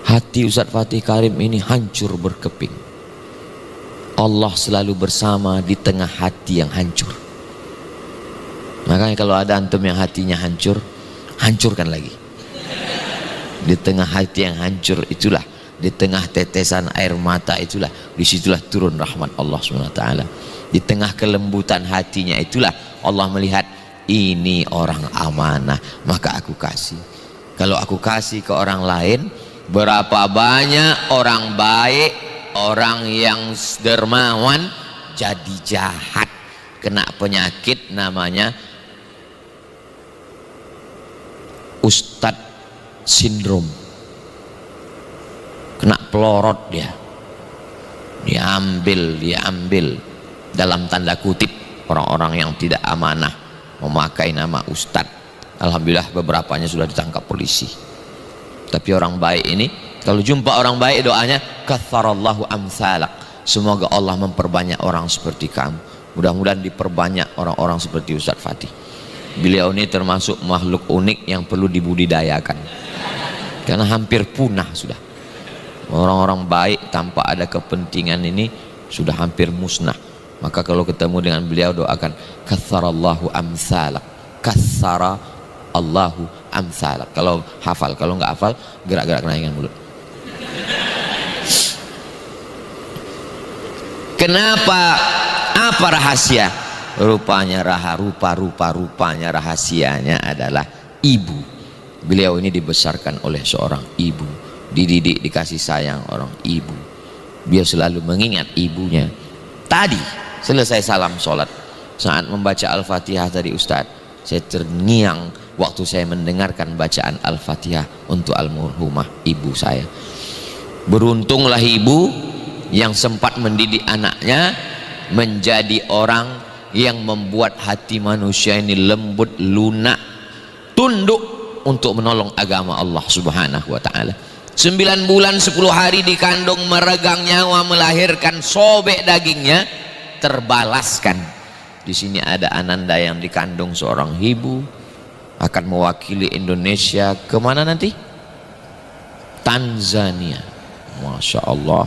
hati Ustadz Fatih Karim ini hancur berkeping. Allah selalu bersama di tengah hati yang hancur. Makanya kalau ada antum yang hatinya hancur, hancurkan lagi. Di tengah hati yang hancur itulah, di tengah tetesan air mata itulah, disitulah turun rahmat Allah SWT. Di tengah kelembutan hatinya itulah Allah melihat ini orang amanah, maka aku kasih. Kalau aku kasih ke orang lain, berapa banyak orang baik, orang yang dermawan jadi jahat, kena penyakit namanya Ustadz Sindrom, kena pelorot dia. diambil dalam tanda kutip orang-orang yang tidak amanah memakai nama ustadz. Alhamdulillah beberapanya sudah ditangkap polisi. Tapi orang baik ini, kalau jumpa orang baik doanya katsarallahu amsalak, semoga Allah memperbanyak orang seperti kamu. Mudah-mudahan diperbanyak orang-orang seperti Ustadz Fatih. Beliau ini termasuk makhluk unik yang perlu dibudidayakan, karena hampir punah sudah. Orang-orang baik tanpa ada kepentingan ini sudah hampir musnah. Maka kalau ketemu dengan beliau doakan katsarallahu amsalak, katsara Allahu amsalak. Kalau hafal, kalau nggak hafal gerak-gerak naikkan mulut. Kenapa? Apa rahasia? Rupanya rupanya rahasianya adalah ibu. Beliau ini dibesarkan oleh seorang ibu, dididik dikasih sayang orang ibu. Dia selalu mengingat ibunya. Tadi selesai salam sholat, saat membaca Al-Fatihah tadi Ustadz, saya terngiang waktu saya mendengarkan bacaan Al-Fatihah untuk almarhumah ibu saya. Beruntunglah ibu yang sempat mendidik anaknya menjadi orang yang membuat hati manusia ini lembut, lunak, tunduk untuk menolong agama Allah Subhanahu wa ta'ala. 9 bulan 10 hari dikandung, meregang nyawa, melahirkan, sobek dagingnya, terbalaskan. Di sini ada Ananda yang dikandung seorang ibu, akan mewakili Indonesia kemana nanti? Tanzania. Masya Allah.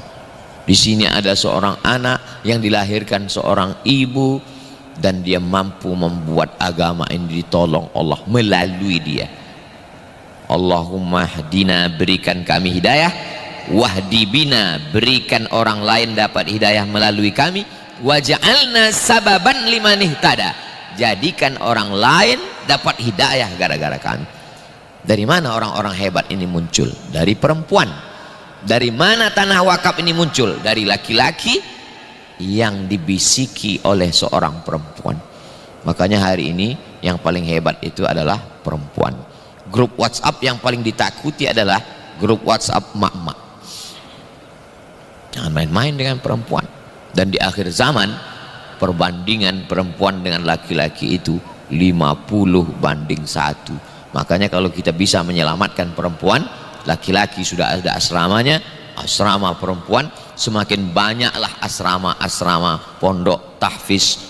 Di sini ada seorang anak yang dilahirkan seorang ibu, dan dia mampu membuat agama ini ditolong Allah melalui dia. Allahumma hdina, berikan kami hidayah, wahdi bina, berikan orang lain dapat hidayah melalui kami, waj'alna sababan liman ihtada, jadikan orang lain dapat hidayah gara-gara kami. Dari mana orang-orang hebat ini muncul? Dari perempuan. Dari mana tanah wakaf ini muncul? Dari laki-laki yang dibisiki oleh seorang perempuan. Makanya hari ini yang paling hebat itu adalah perempuan. Grup WhatsApp yang paling ditakuti adalah grup WhatsApp mak-mak. Jangan main-main dengan perempuan. Dan di akhir zaman perbandingan perempuan dengan laki-laki itu 50:1. Makanya kalau kita bisa menyelamatkan perempuan, laki-laki sudah ada asramanya, asrama perempuan, semakin banyaklah asrama-asrama pondok tahfiz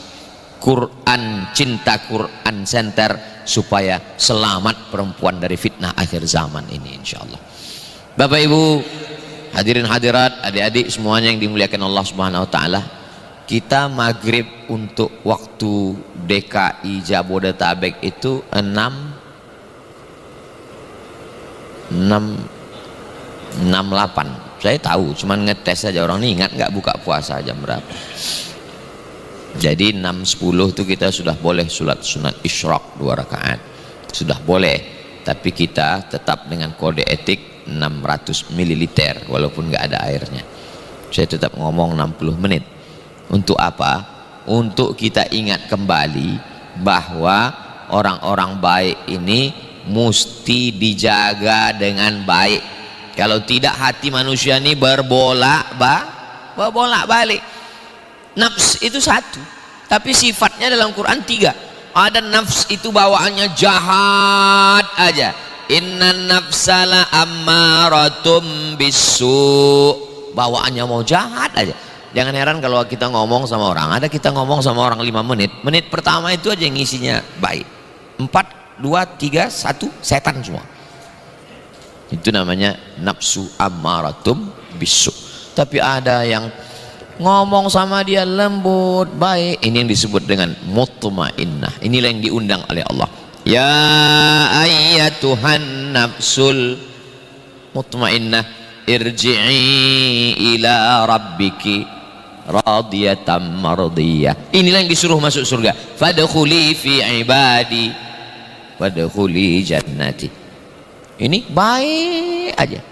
Quran, cinta Quran center, supaya selamat perempuan dari fitnah akhir zaman ini insyaallah. Bapak Ibu hadirin hadirat, adik-adik semuanya yang dimuliakan Allah Subhanahu wa taala, kita maghrib untuk waktu DKI Jabodetabek itu 6:68. Saya tahu, cuman ngetes saja, orang ini ingat nggak buka puasa jam berapa. Jadi 6:10 itu kita sudah boleh sholat sunat isyraq 2 rakaat, sudah boleh. Tapi kita tetap dengan kode etik 600 ml walaupun nggak ada airnya. Saya tetap ngomong 60 menit. Untuk apa? Untuk kita ingat kembali bahwa orang-orang baik ini mesti dijaga dengan baik. Kalau tidak hati manusia ini berbolak-balik. Nafs itu satu, tapi sifatnya dalam Quran 3. Ada nafs itu bawaannya jahat aja. Innan nafsala ammaratum bisu, bawaannya mau jahat aja. Jangan heran kalau kita ngomong sama orang, ada kita ngomong sama orang 5 menit, menit pertama itu aja yang isinya baik, 4, 2, 3, 1 setan semua. Itu namanya nafsu ammaratum bisu. Tapi ada yang ngomong sama dia lembut, baik, ini yang disebut dengan mutmainnah. Inilah yang diundang oleh Allah. Ya ayyatuhan nafsul mutmainnah, irji'i ila rabbiki radiyatan mardiyah. Inilah yang disuruh masuk surga. Fadkhuli fi ibadi wadkhuli jannati. Ini baik aja.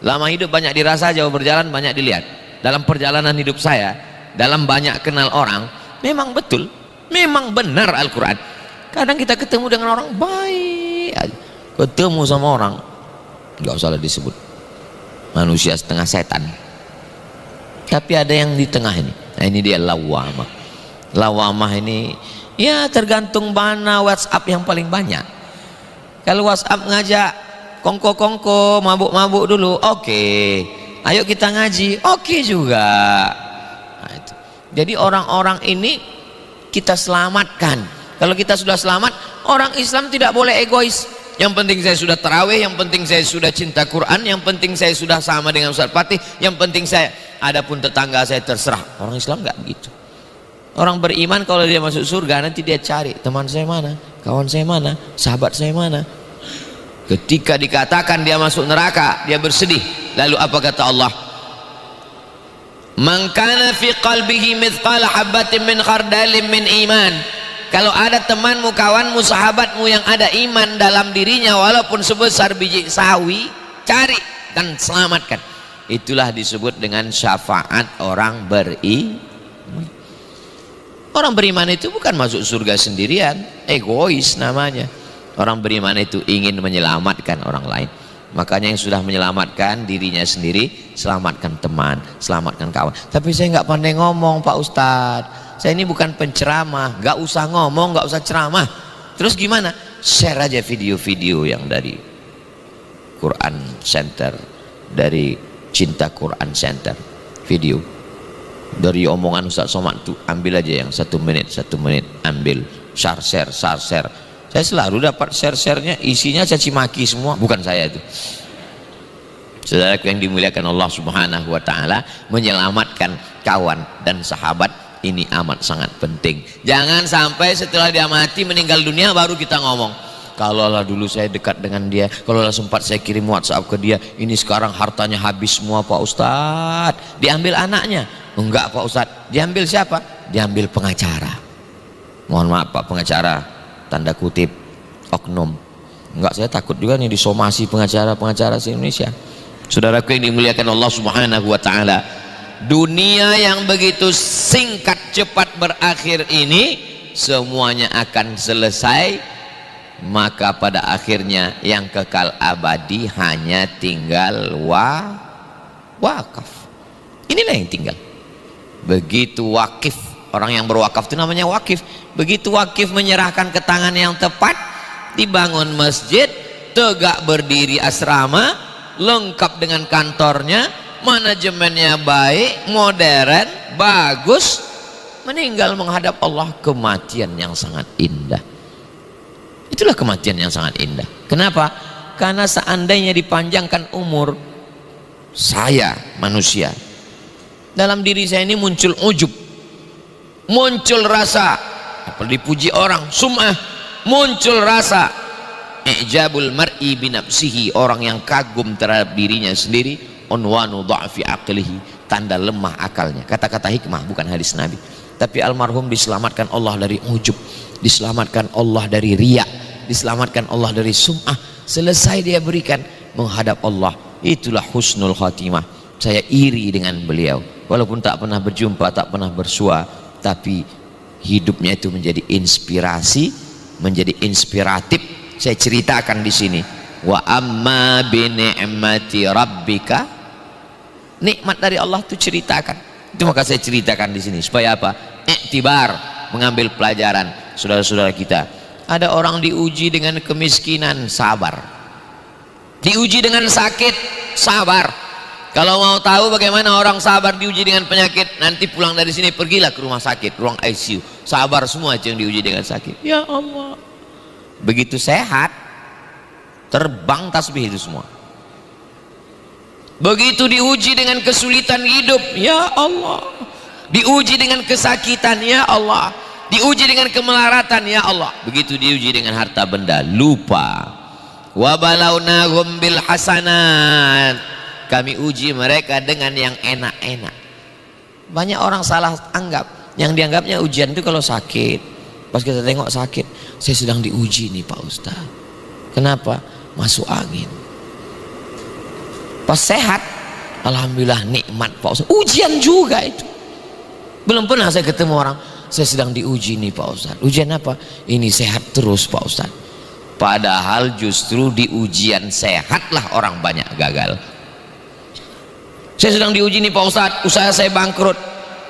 Lama hidup banyak dirasa, jauh berjalan banyak dilihat. Dalam perjalanan hidup saya, dalam banyak kenal orang, memang betul, memang benar Al-Quran. Kadang kita ketemu dengan orang baik aja, ketemu sama orang nggak usah disebut manusia setengah setan. Tapi ada yang di tengah ini. Nah, ini dia lawamah. Lawamah ini ya tergantung mana WhatsApp yang paling banyak. Kalau WhatsApp ngajak kongko-kongko, mabuk-mabuk dulu, oke. Ayo kita ngaji, oke juga. Nah, itu. Jadi orang-orang ini kita selamatkan. Kalau kita sudah selamat, orang Islam tidak boleh egois. Yang penting saya sudah tarawih, yang penting saya sudah cinta Quran, yang penting saya sudah sama dengan Ustaz Fatih, yang penting saya, adapun tetangga saya terserah. Orang Islam nggak begitu. Orang beriman kalau dia masuk surga nanti dia cari teman saya mana, kawan saya mana, sahabat saya mana. Ketika dikatakan dia masuk neraka, dia bersedih. Lalu apa kata Allah? Man kana fi qalbihi mithqala habatin min khardalin min iman. Kalau ada temanmu, kawanmu, sahabatmu yang ada iman dalam dirinya walaupun sebesar biji sawi, cari dan selamatkan. Itulah disebut dengan syafaat orang beriman. Orang beriman itu bukan masuk surga sendirian, egois namanya. Orang beriman itu ingin menyelamatkan orang lain. Makanya yang sudah menyelamatkan dirinya sendiri, selamatkan teman, selamatkan kawan. Tapi saya nggak pandai ngomong, Pak Ustadz. Saya ini bukan penceramah, nggak usah ngomong, nggak usah ceramah. Terus gimana? Share aja video-video yang dari Quran Center, dari Cinta Quran Center, video dari omongan Ustaz Somad tuh, ambil aja yang 1 menit, ambil, share. Saya selalu dapat share-nya, isinya caci maki semua, bukan saya itu. Saudaraku yang dimuliakan Allah Subhanahu wa taala, menyelamatkan kawan dan sahabat ini amat sangat penting. Jangan sampai setelah dia mati meninggal dunia baru kita ngomong, kalaulah dulu saya dekat dengan dia, kalaulah sempat saya kirim WhatsApp ke dia, ini sekarang hartanya habis semua Pak Ustadz. Diambil anaknya? Enggak Pak Ustadz. Diambil siapa? Diambil pengacara. Mohon maaf Pak pengacara, tanda kutip oknum. Enggak, saya takut juga nih disomasi pengacara-pengacara se-Indonesia. Saudaraku yang dimuliakan Allah Subhanahu wa taala, dunia yang begitu singkat cepat berakhir ini semuanya akan selesai, maka pada akhirnya yang kekal abadi hanya tinggal wakaf. Inilah yang tinggal. Begitu wakif, orang yang berwakaf itu namanya wakif. Begitu wakif menyerahkan ke tangan yang tepat, dibangun masjid, tegak berdiri asrama, lengkap dengan kantornya, manajemennya baik, modern, bagus, meninggal menghadap Allah, kematian yang sangat indah. Itulah kematian yang sangat indah. Kenapa? Karena seandainya dipanjangkan umur saya manusia, dalam diri saya ini muncul ujub, muncul rasa apa dipuji orang, sum'ah, muncul rasa i'jabul mar'i binafsihi, orang yang kagum terhadap dirinya sendiri, unwanu dha'fi aqlihi, tanda lemah akalnya. Kata-kata hikmah bukan hadis Nabi. Tapi almarhum diselamatkan Allah dari ujub, diselamatkan Allah dari riya, diselamatkan Allah dari sum'ah. Selesai dia berikan menghadap Allah, itulah husnul khatimah. Saya iri dengan beliau, walaupun tak pernah berjumpa, tak pernah bersua, tapi hidupnya itu menjadi inspirasi, menjadi inspiratif. Saya ceritakan di sini. Wa amma bi ni'mati rabbika, nikmat dari Allah itu ceritakan. Itu maka saya ceritakan di sini supaya apa? Iktibar, mengambil pelajaran. Saudara-saudara kita, ada orang diuji dengan kemiskinan, sabar. Diuji dengan sakit, sabar. Kalau mau tahu bagaimana orang sabar diuji dengan penyakit, nanti pulang dari sini pergilah ke rumah sakit, ruang ICU. Sabar semua yang diuji dengan sakit. Ya Allah. Begitu sehat, terbang tasbih itu semua. Begitu diuji dengan kesulitan hidup, ya Allah. Diuji dengan kesakitan, ya Allah. Diuji dengan kemelaratan, ya Allah. Begitu diuji dengan harta benda, lupa. Wa balawnahum bil hasanat, kami uji mereka dengan yang enak-enak. Banyak orang salah anggap, yang dianggapnya ujian itu kalau sakit. Pas kita tengok sakit, saya sedang diuji nih Pak Ustaz. Kenapa? Masuk angin. Pas sehat, alhamdulillah nikmat Pak Ustaz. Ujian juga itu. Belum pernah saya ketemu orang, saya sedang diuji nih Pak Ustaz. Ujian apa? Ini sehat terus Pak Ustaz. Padahal justru di ujian sehatlah orang banyak gagal. Saya sedang diuji nih Pak Ustadz, usaha saya bangkrut.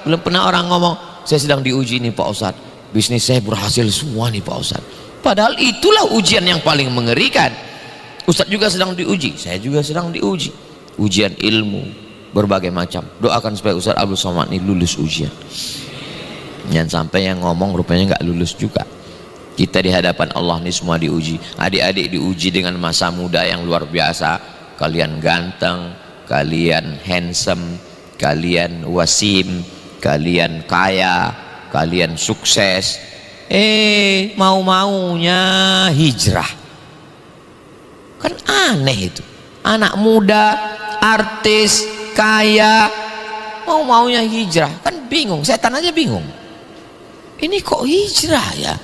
Belum pernah orang ngomong, saya sedang diuji nih Pak Ustadz, bisnis saya berhasil semua nih Pak Ustadz. Padahal itulah ujian yang paling mengerikan. Ustadz juga sedang diuji, saya juga sedang diuji. Ujian ilmu berbagai macam. Doakan supaya Ustadz Abdul Somad ini lulus ujian. Jangan sampai yang ngomong rupanya nggak lulus juga. Kita di hadapan Allah ini semua diuji. Adik-adik diuji dengan masa muda yang luar biasa. Kalian ganteng, kalian handsome, kalian wasim, kalian kaya, kalian sukses. Mau-maunya hijrah. Kan aneh itu. Anak muda, artis, kaya, mau-maunya hijrah. Kan bingung, setan aja bingung. Ini kok hijrah ya?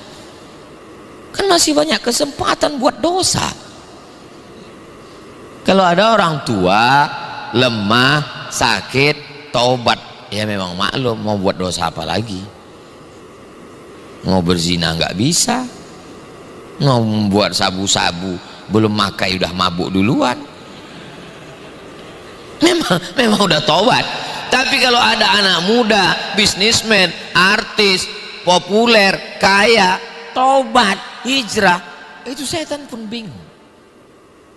Kan masih banyak kesempatan buat dosa. Kalau ada orang tua lemah, sakit, taubat, ya memang maklum, mau buat dosa apa lagi. Mau berzina nggak bisa, mau membuat sabu-sabu belum makai udah mabuk duluan. Memang udah taubat. Tapi kalau ada anak muda, bisnismen, artis, populer, kaya, taubat, hijrah, itu setan pun bingung.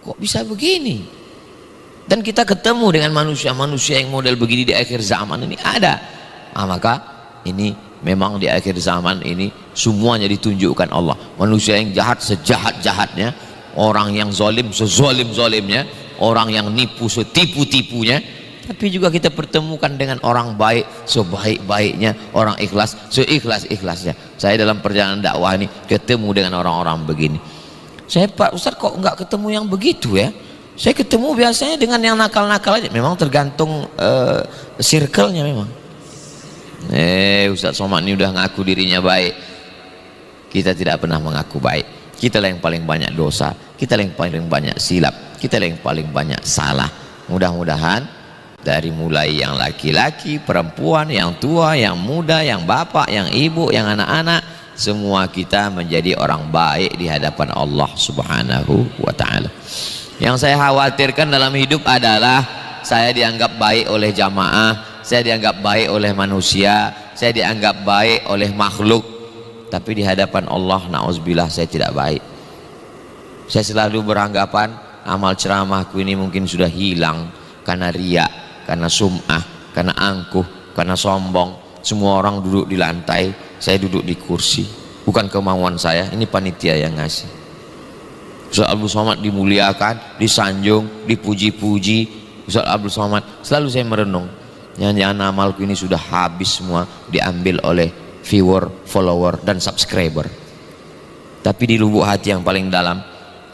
Kok bisa begini? Dan kita ketemu dengan manusia-manusia yang model begini di akhir zaman ini ada. Maka ini memang di akhir zaman ini semuanya ditunjukkan Allah. Manusia yang jahat sejahat-jahatnya, orang yang zalim sezalim-zalimnya, orang yang nipu setipu-tipunya. Tapi juga kita pertemukan dengan orang baik sebaik-baiknya, orang ikhlas seikhlas-ikhlasnya. Saya dalam perjalanan dakwah ini ketemu dengan orang-orang begini. Saya, Pak Ustadz, kok nggak ketemu yang begitu ya? Saya ketemu biasanya dengan yang nakal-nakal aja. Memang tergantung circle-nya memang. Ustadz Somad ini udah ngaku dirinya baik. Kita tidak pernah mengaku baik. Kita lah yang paling banyak dosa, kita lah yang paling banyak silap, kita lah yang paling banyak salah. Mudah-mudahan dari mulai yang laki-laki, perempuan, yang tua, yang muda, yang bapak, yang ibu, yang anak-anak, semua kita menjadi orang baik di hadapan Allah Subhanahu wa ta'ala. Yang saya khawatirkan dalam hidup adalah saya dianggap baik oleh jamaah, saya dianggap baik oleh manusia, saya dianggap baik oleh makhluk, tapi di hadapan Allah na'udzubillah saya tidak baik. Saya selalu beranggapan amal ceramahku ini mungkin sudah hilang karena riya, karena sum'ah, karena angkuh, karena sombong. Semua orang duduk di lantai, saya duduk di kursi. Bukan kemauan saya, ini panitia yang ngasih. Ustaz Abdul Somad dimuliakan, disanjung, dipuji-puji. Ustaz Abdul Somad, selalu saya merenung, jangan-jangan amalku ini sudah habis semua, diambil oleh viewer, follower, dan subscriber. Tapi di lubuk hati yang paling dalam,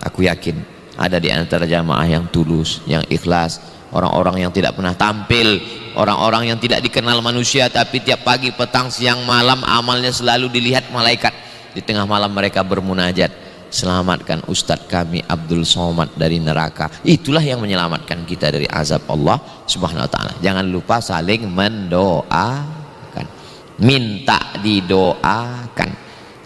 aku yakin ada di antara jamaah yang tulus, yang ikhlas, orang-orang yang tidak pernah tampil, orang-orang yang tidak dikenal manusia, tapi tiap pagi, petang, siang, malam amalnya selalu dilihat malaikat. Di tengah malam mereka bermunajat, selamatkan Ustadz kami Abdul Somad dari neraka. Itulah yang menyelamatkan kita dari azab Allah Subhanahu wa ta'ala. Jangan lupa saling mendoakan, minta didoakan,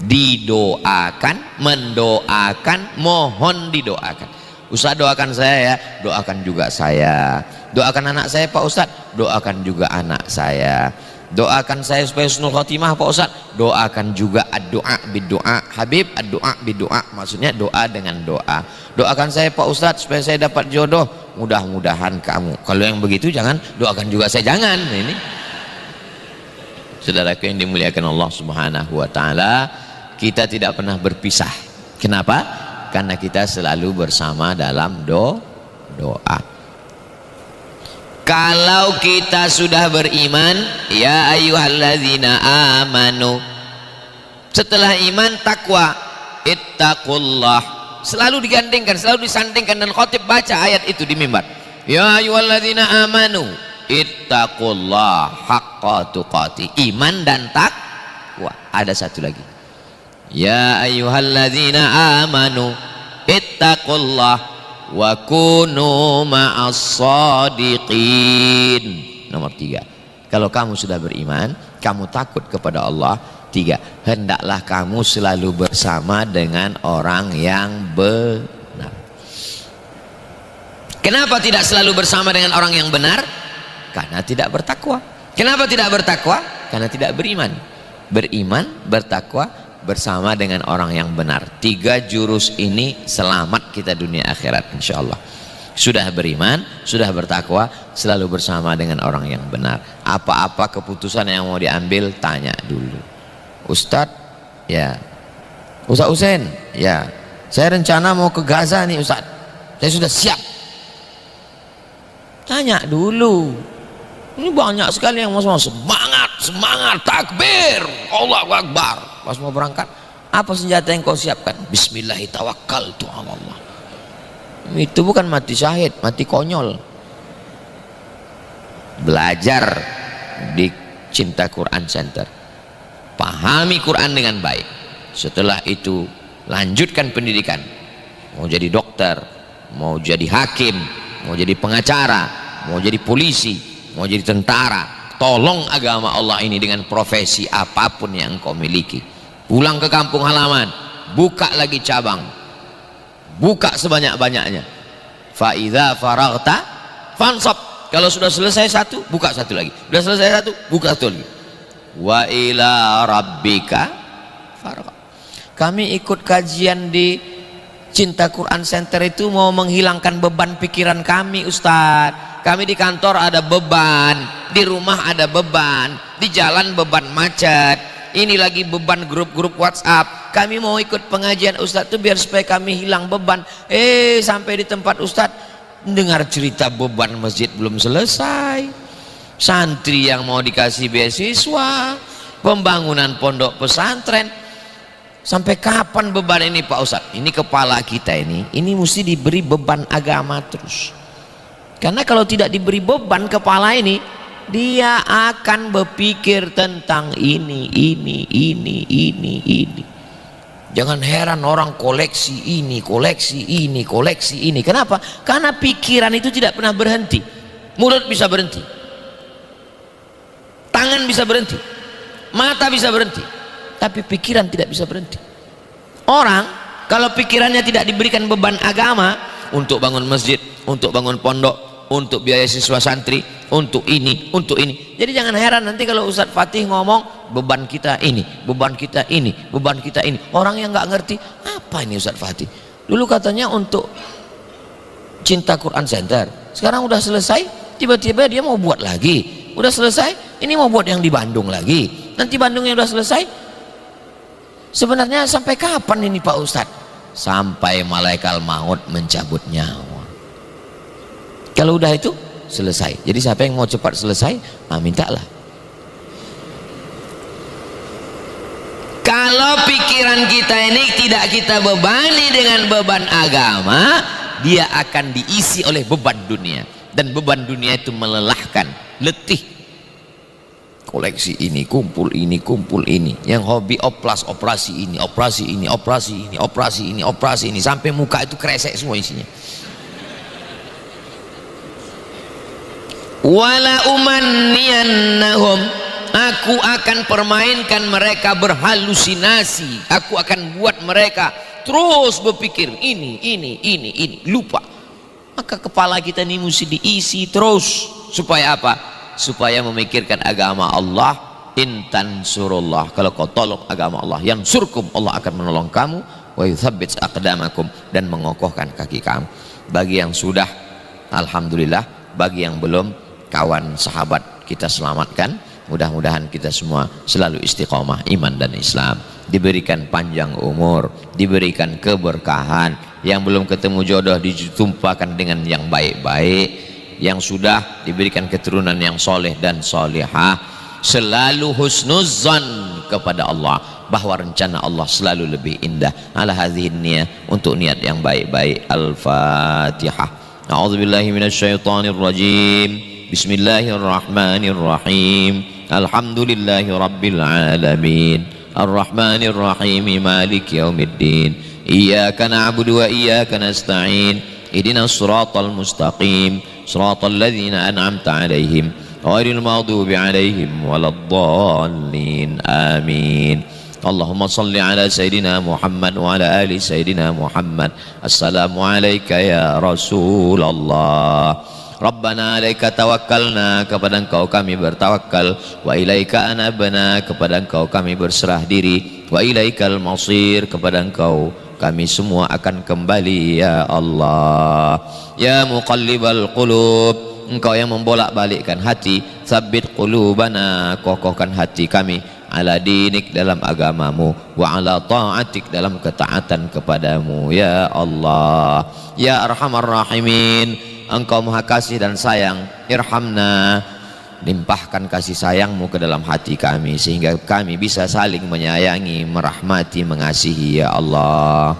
didoakan, mendoakan, mohon didoakan. Ustaz doakan saya ya, doakan juga saya. Doakan anak saya Pak Ustaz, doakan juga anak saya. Doakan saya supaya husnul khotimah Pak Ustaz, doakan juga ad-doa bid-doa. Habib ad-doa bid-doa, maksudnya doa dengan doa. Doakan saya Pak Ustaz supaya saya dapat jodoh, mudah-mudahan kamu. Kalau yang begitu jangan doakan juga saya, jangan. Ini saudaraku yang dimuliakan Allah Subhanahu wa ta'ala, kita tidak pernah berpisah. Kenapa? Karena kita selalu bersama dalam doa. Kalau kita sudah beriman, ya ayyuhalladzina amanu, setelah iman takwa, ittaqullah, selalu digandingkan, selalu disandingkan, dan khotib baca ayat itu di mimbar. Ya ayyuhalladzina amanu, ittaqullah haqqa tuqati, iman dan takwa. Ada satu lagi, ya ayyuhalladzina amanu ittaqullah wa kunu ma'as sadiqin. Nomor 3, kalau kamu sudah beriman, kamu takut kepada Allah. 3, hendaklah kamu selalu bersama dengan orang yang benar. Kenapa tidak selalu bersama dengan orang yang benar? Karena tidak bertakwa. Kenapa tidak bertakwa? Karena tidak beriman. Beriman, bertakwa, bersama dengan orang yang benar. 3 jurus ini selamat kita dunia akhirat insyaallah. Sudah beriman, sudah bertakwa, selalu bersama dengan orang yang benar. Apa-apa keputusan yang mau diambil, tanya dulu. Ustadz, ya. Ustadz Husain, ya. Saya rencana mau ke Gaza nih Ustadz. Saya sudah siap. Tanya dulu. Ini banyak sekali yang mau semangat, takbir, Allahu Akbar. Pas mau berangkat, apa senjata yang kau siapkan? Bismillahirrahmanirrahim. Itu bukan mati syahid, mati konyol. Belajar di Cinta Quran Center, pahami Quran dengan baik. Setelah itu lanjutkan pendidikan. Mau jadi dokter, mau jadi hakim, mau jadi pengacara, mau jadi polisi, mau jadi tentara. Tolong agama Allah ini dengan profesi apapun yang engkau miliki. Pulang ke kampung halaman, buka lagi cabang, buka sebanyak-banyaknya. Fa idza faraghta fansab. Kalau sudah selesai satu, buka satu lagi. Sudah selesai satu, buka satu lagi. Wa ila rabbika farghab. Kami ikut kajian di Cinta Quran Center itu mau menghilangkan beban pikiran kami, Ustadz. Kami di kantor ada beban, di rumah ada beban, di jalan beban macet, ini lagi beban grup-grup WhatsApp. Kami mau ikut pengajian Ustadz itu biar supaya kami hilang beban. Sampai di tempat Ustadz dengar cerita beban masjid belum selesai, santri yang mau dikasih beasiswa, pembangunan pondok pesantren. Sampai kapan beban ini Pak Ustadz? Ini kepala kita ini mesti diberi beban agama terus. Karena kalau tidak diberi beban kepala ini, dia akan berpikir tentang ini. Jangan heran orang koleksi ini. Kenapa? Karena pikiran itu tidak pernah berhenti. Mulut bisa berhenti, tangan bisa berhenti, mata bisa berhenti, tapi pikiran tidak bisa berhenti. Orang kalau pikirannya tidak diberikan beban agama, untuk bangun masjid, untuk bangun pondok, untuk biaya siswa santri, untuk ini. Jadi jangan heran nanti kalau Ustadz Fatih ngomong beban kita ini, beban kita ini. Orang yang nggak ngerti apa ini Ustadz Fatih. Dulu katanya untuk Cinta Quran Center, sekarang udah selesai, tiba-tiba dia mau buat lagi. Udah selesai, ini mau buat yang di Bandung lagi. Nanti Bandungnya udah selesai. Sebenarnya sampai kapan ini Pak Ustadz? Sampai malaikat maut mencabut nyawa. Kalau udah itu selesai. Jadi siapa yang mau cepat selesai, mintalah. Kalau pikiran kita ini tidak kita bebani dengan beban agama, dia akan diisi oleh beban dunia. Dan beban dunia itu melelahkan, letih. Koleksi ini, kumpul ini. Yang hobi operasi ini, sampai muka itu kresek semua isinya. Wala umanniyannahum, aku akan permainkan mereka berhalusinasi. Aku akan buat mereka terus berpikir ini, lupa. Maka kepala kita ini mesti diisi terus. Supaya apa? Supaya memikirkan agama Allah. Intan surullah, kalau kau tolong agama Allah, yang surkum, Allah akan menolong kamu. Wa yuthabbit aqdamakum, dan mengokohkan kaki kamu. Bagi yang sudah, alhamdulillah. Bagi yang belum, kawan sahabat kita selamatkan. Mudah-mudahan kita semua selalu istiqomah iman dan Islam, diberikan panjang umur, diberikan keberkahan. Yang belum ketemu jodoh ditumpahkan dengan yang baik-baik, yang sudah diberikan keturunan yang soleh dan solehah. Selalu husnuzan kepada Allah, bahwa rencana Allah selalu lebih indah. Ala hadhihi niyah, untuk niat yang baik-baik. Al-Fatihah. A'udzubillahi minasyaitonir rajim. Bismillahirrahmanirrahim. Alhamdulillahi rabbil alamin. Ar-Rahmanir Rahim. Maliki yaumiddin. Iyyaka na'budu wa iyyaka nasta'in. Ihdinas siratal mustaqim. Siratal ladzina an'amta 'alaihim ghairil maghdubi 'alaihim waladdallin. Amin. Allahumma salli ala Sayyidina Muhammad wa ala ali Sayyidina Muhammad. Assalamu alayka ya Rasulullah. Rabbana alaika tawakkalna, kepada Engkau kami bertawakal, wa ilaika anabna, kepada Engkau kami berserah diri, wa ilaikal masir, kepada Engkau kami semua akan kembali ya Allah. Ya muqallibal qulub, Engkau yang membolak-balikkan hati, tsabbit qulubana, kokohkan hati kami, ala dinik, dalam agamamu, wa ala ta'atik, dalam ketaatan kepadamu ya Allah. Ya arhamar rahimin, Engkau maha kasih dan sayang, irhamna, limpahkan kasih sayangmu ke dalam hati kami sehingga kami bisa saling menyayangi, merahmati, mengasihi ya Allah.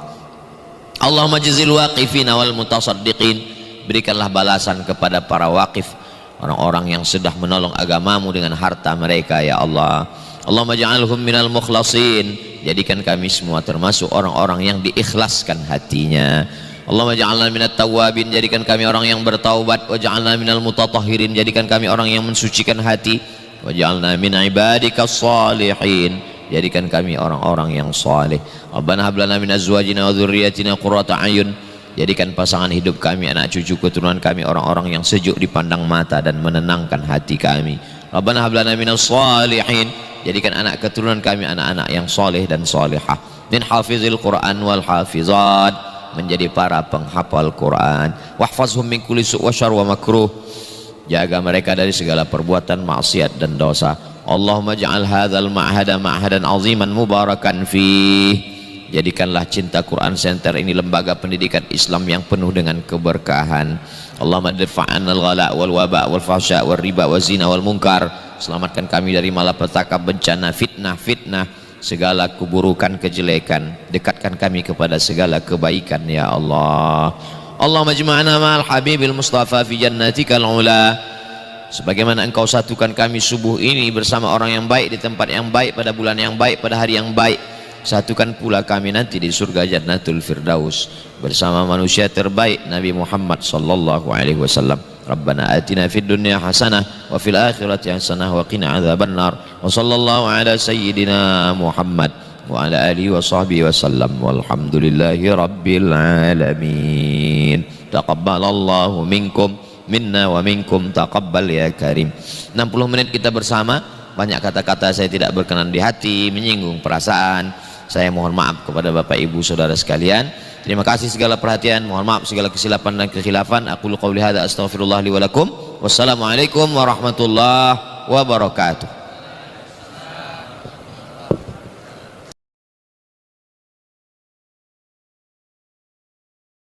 Allahumma jazil waqifina wal mutasaddiqin, berikanlah balasan kepada para waqif, orang-orang yang sudah menolong agamamu dengan harta mereka ya Allah. Allahumma ja'alhum minal mukhlasin, jadikan kami semua termasuk orang-orang yang diikhlaskan hatinya. Allahumma ja'alna minat tawwabin, jadikan kami orang yang bertaubat. Wa ja'alna minal mutatahhirin, jadikan kami orang yang mensucikan hati. Wa ja'alna min ibadikas salihin, jadikan kami orang-orang yang saleh. Rabbana hab lana min azwajina wa dzurriyyatina qurrata a'yun, jadikan pasangan hidup kami, anak cucu keturunan kami orang-orang yang sejuk dipandang mata dan menenangkan hati kami. Rabbana hab lana minas salihin, jadikan anak keturunan kami anak-anak yang saleh dan salihah. Min hafizil Quran wal hafizat, menjadi para penghafal Quran. Wahfazhum min kulli su' wa syarr wa makruh, jaga mereka dari segala perbuatan maksiat dan dosa. Allahumma ja'al hadzal ma'hada ma'hadan aziman mubarakan fih, jadikanlah Cinta Quran Center ini lembaga pendidikan Islam yang penuh dengan keberkahan. Allahumma dirfa'an al-ghala wal waba wal fahsya wal riba wal zina wal munkar, selamatkan kami dari malapetaka, bencana, fitnah, segala keburukan, kejelekan. Dekatkan kami kepada segala kebaikan ya Allah. Allahumma jama'na ma'al habibil mustafa fi jannatikal ula, sebagaimana Engkau satukan kami subuh ini bersama orang yang baik di tempat yang baik, pada bulan yang baik, pada hari yang baik, satukan pula kami nanti di surga Jannatul Firdaus bersama manusia terbaik Nabi Muhammad sallallahu alaihi wasallam. Rabbana atina fid dunya hasanah wa fil akhirati hasanah wa qina adzabannar. Wa sallallahu ala sayyidina Muhammad wa ala alihi wa sahbihi wasallam, walhamdulillahi rabbil alamin. Taqabbalallahu minkum minna wa minkum taqabbal ya karim. 60 menit kita bersama, banyak kata-kata saya tidak berkenan di hati, menyinggung perasaan. Saya mohon maaf kepada Bapak Ibu Saudara sekalian. Terima kasih segala perhatian, mohon maaf segala kesilapan dan kekhilafan. Aku qouli hadza astaghfirullah li wa lakum. Wassalamualaikum warahmatullahi wabarakatuh.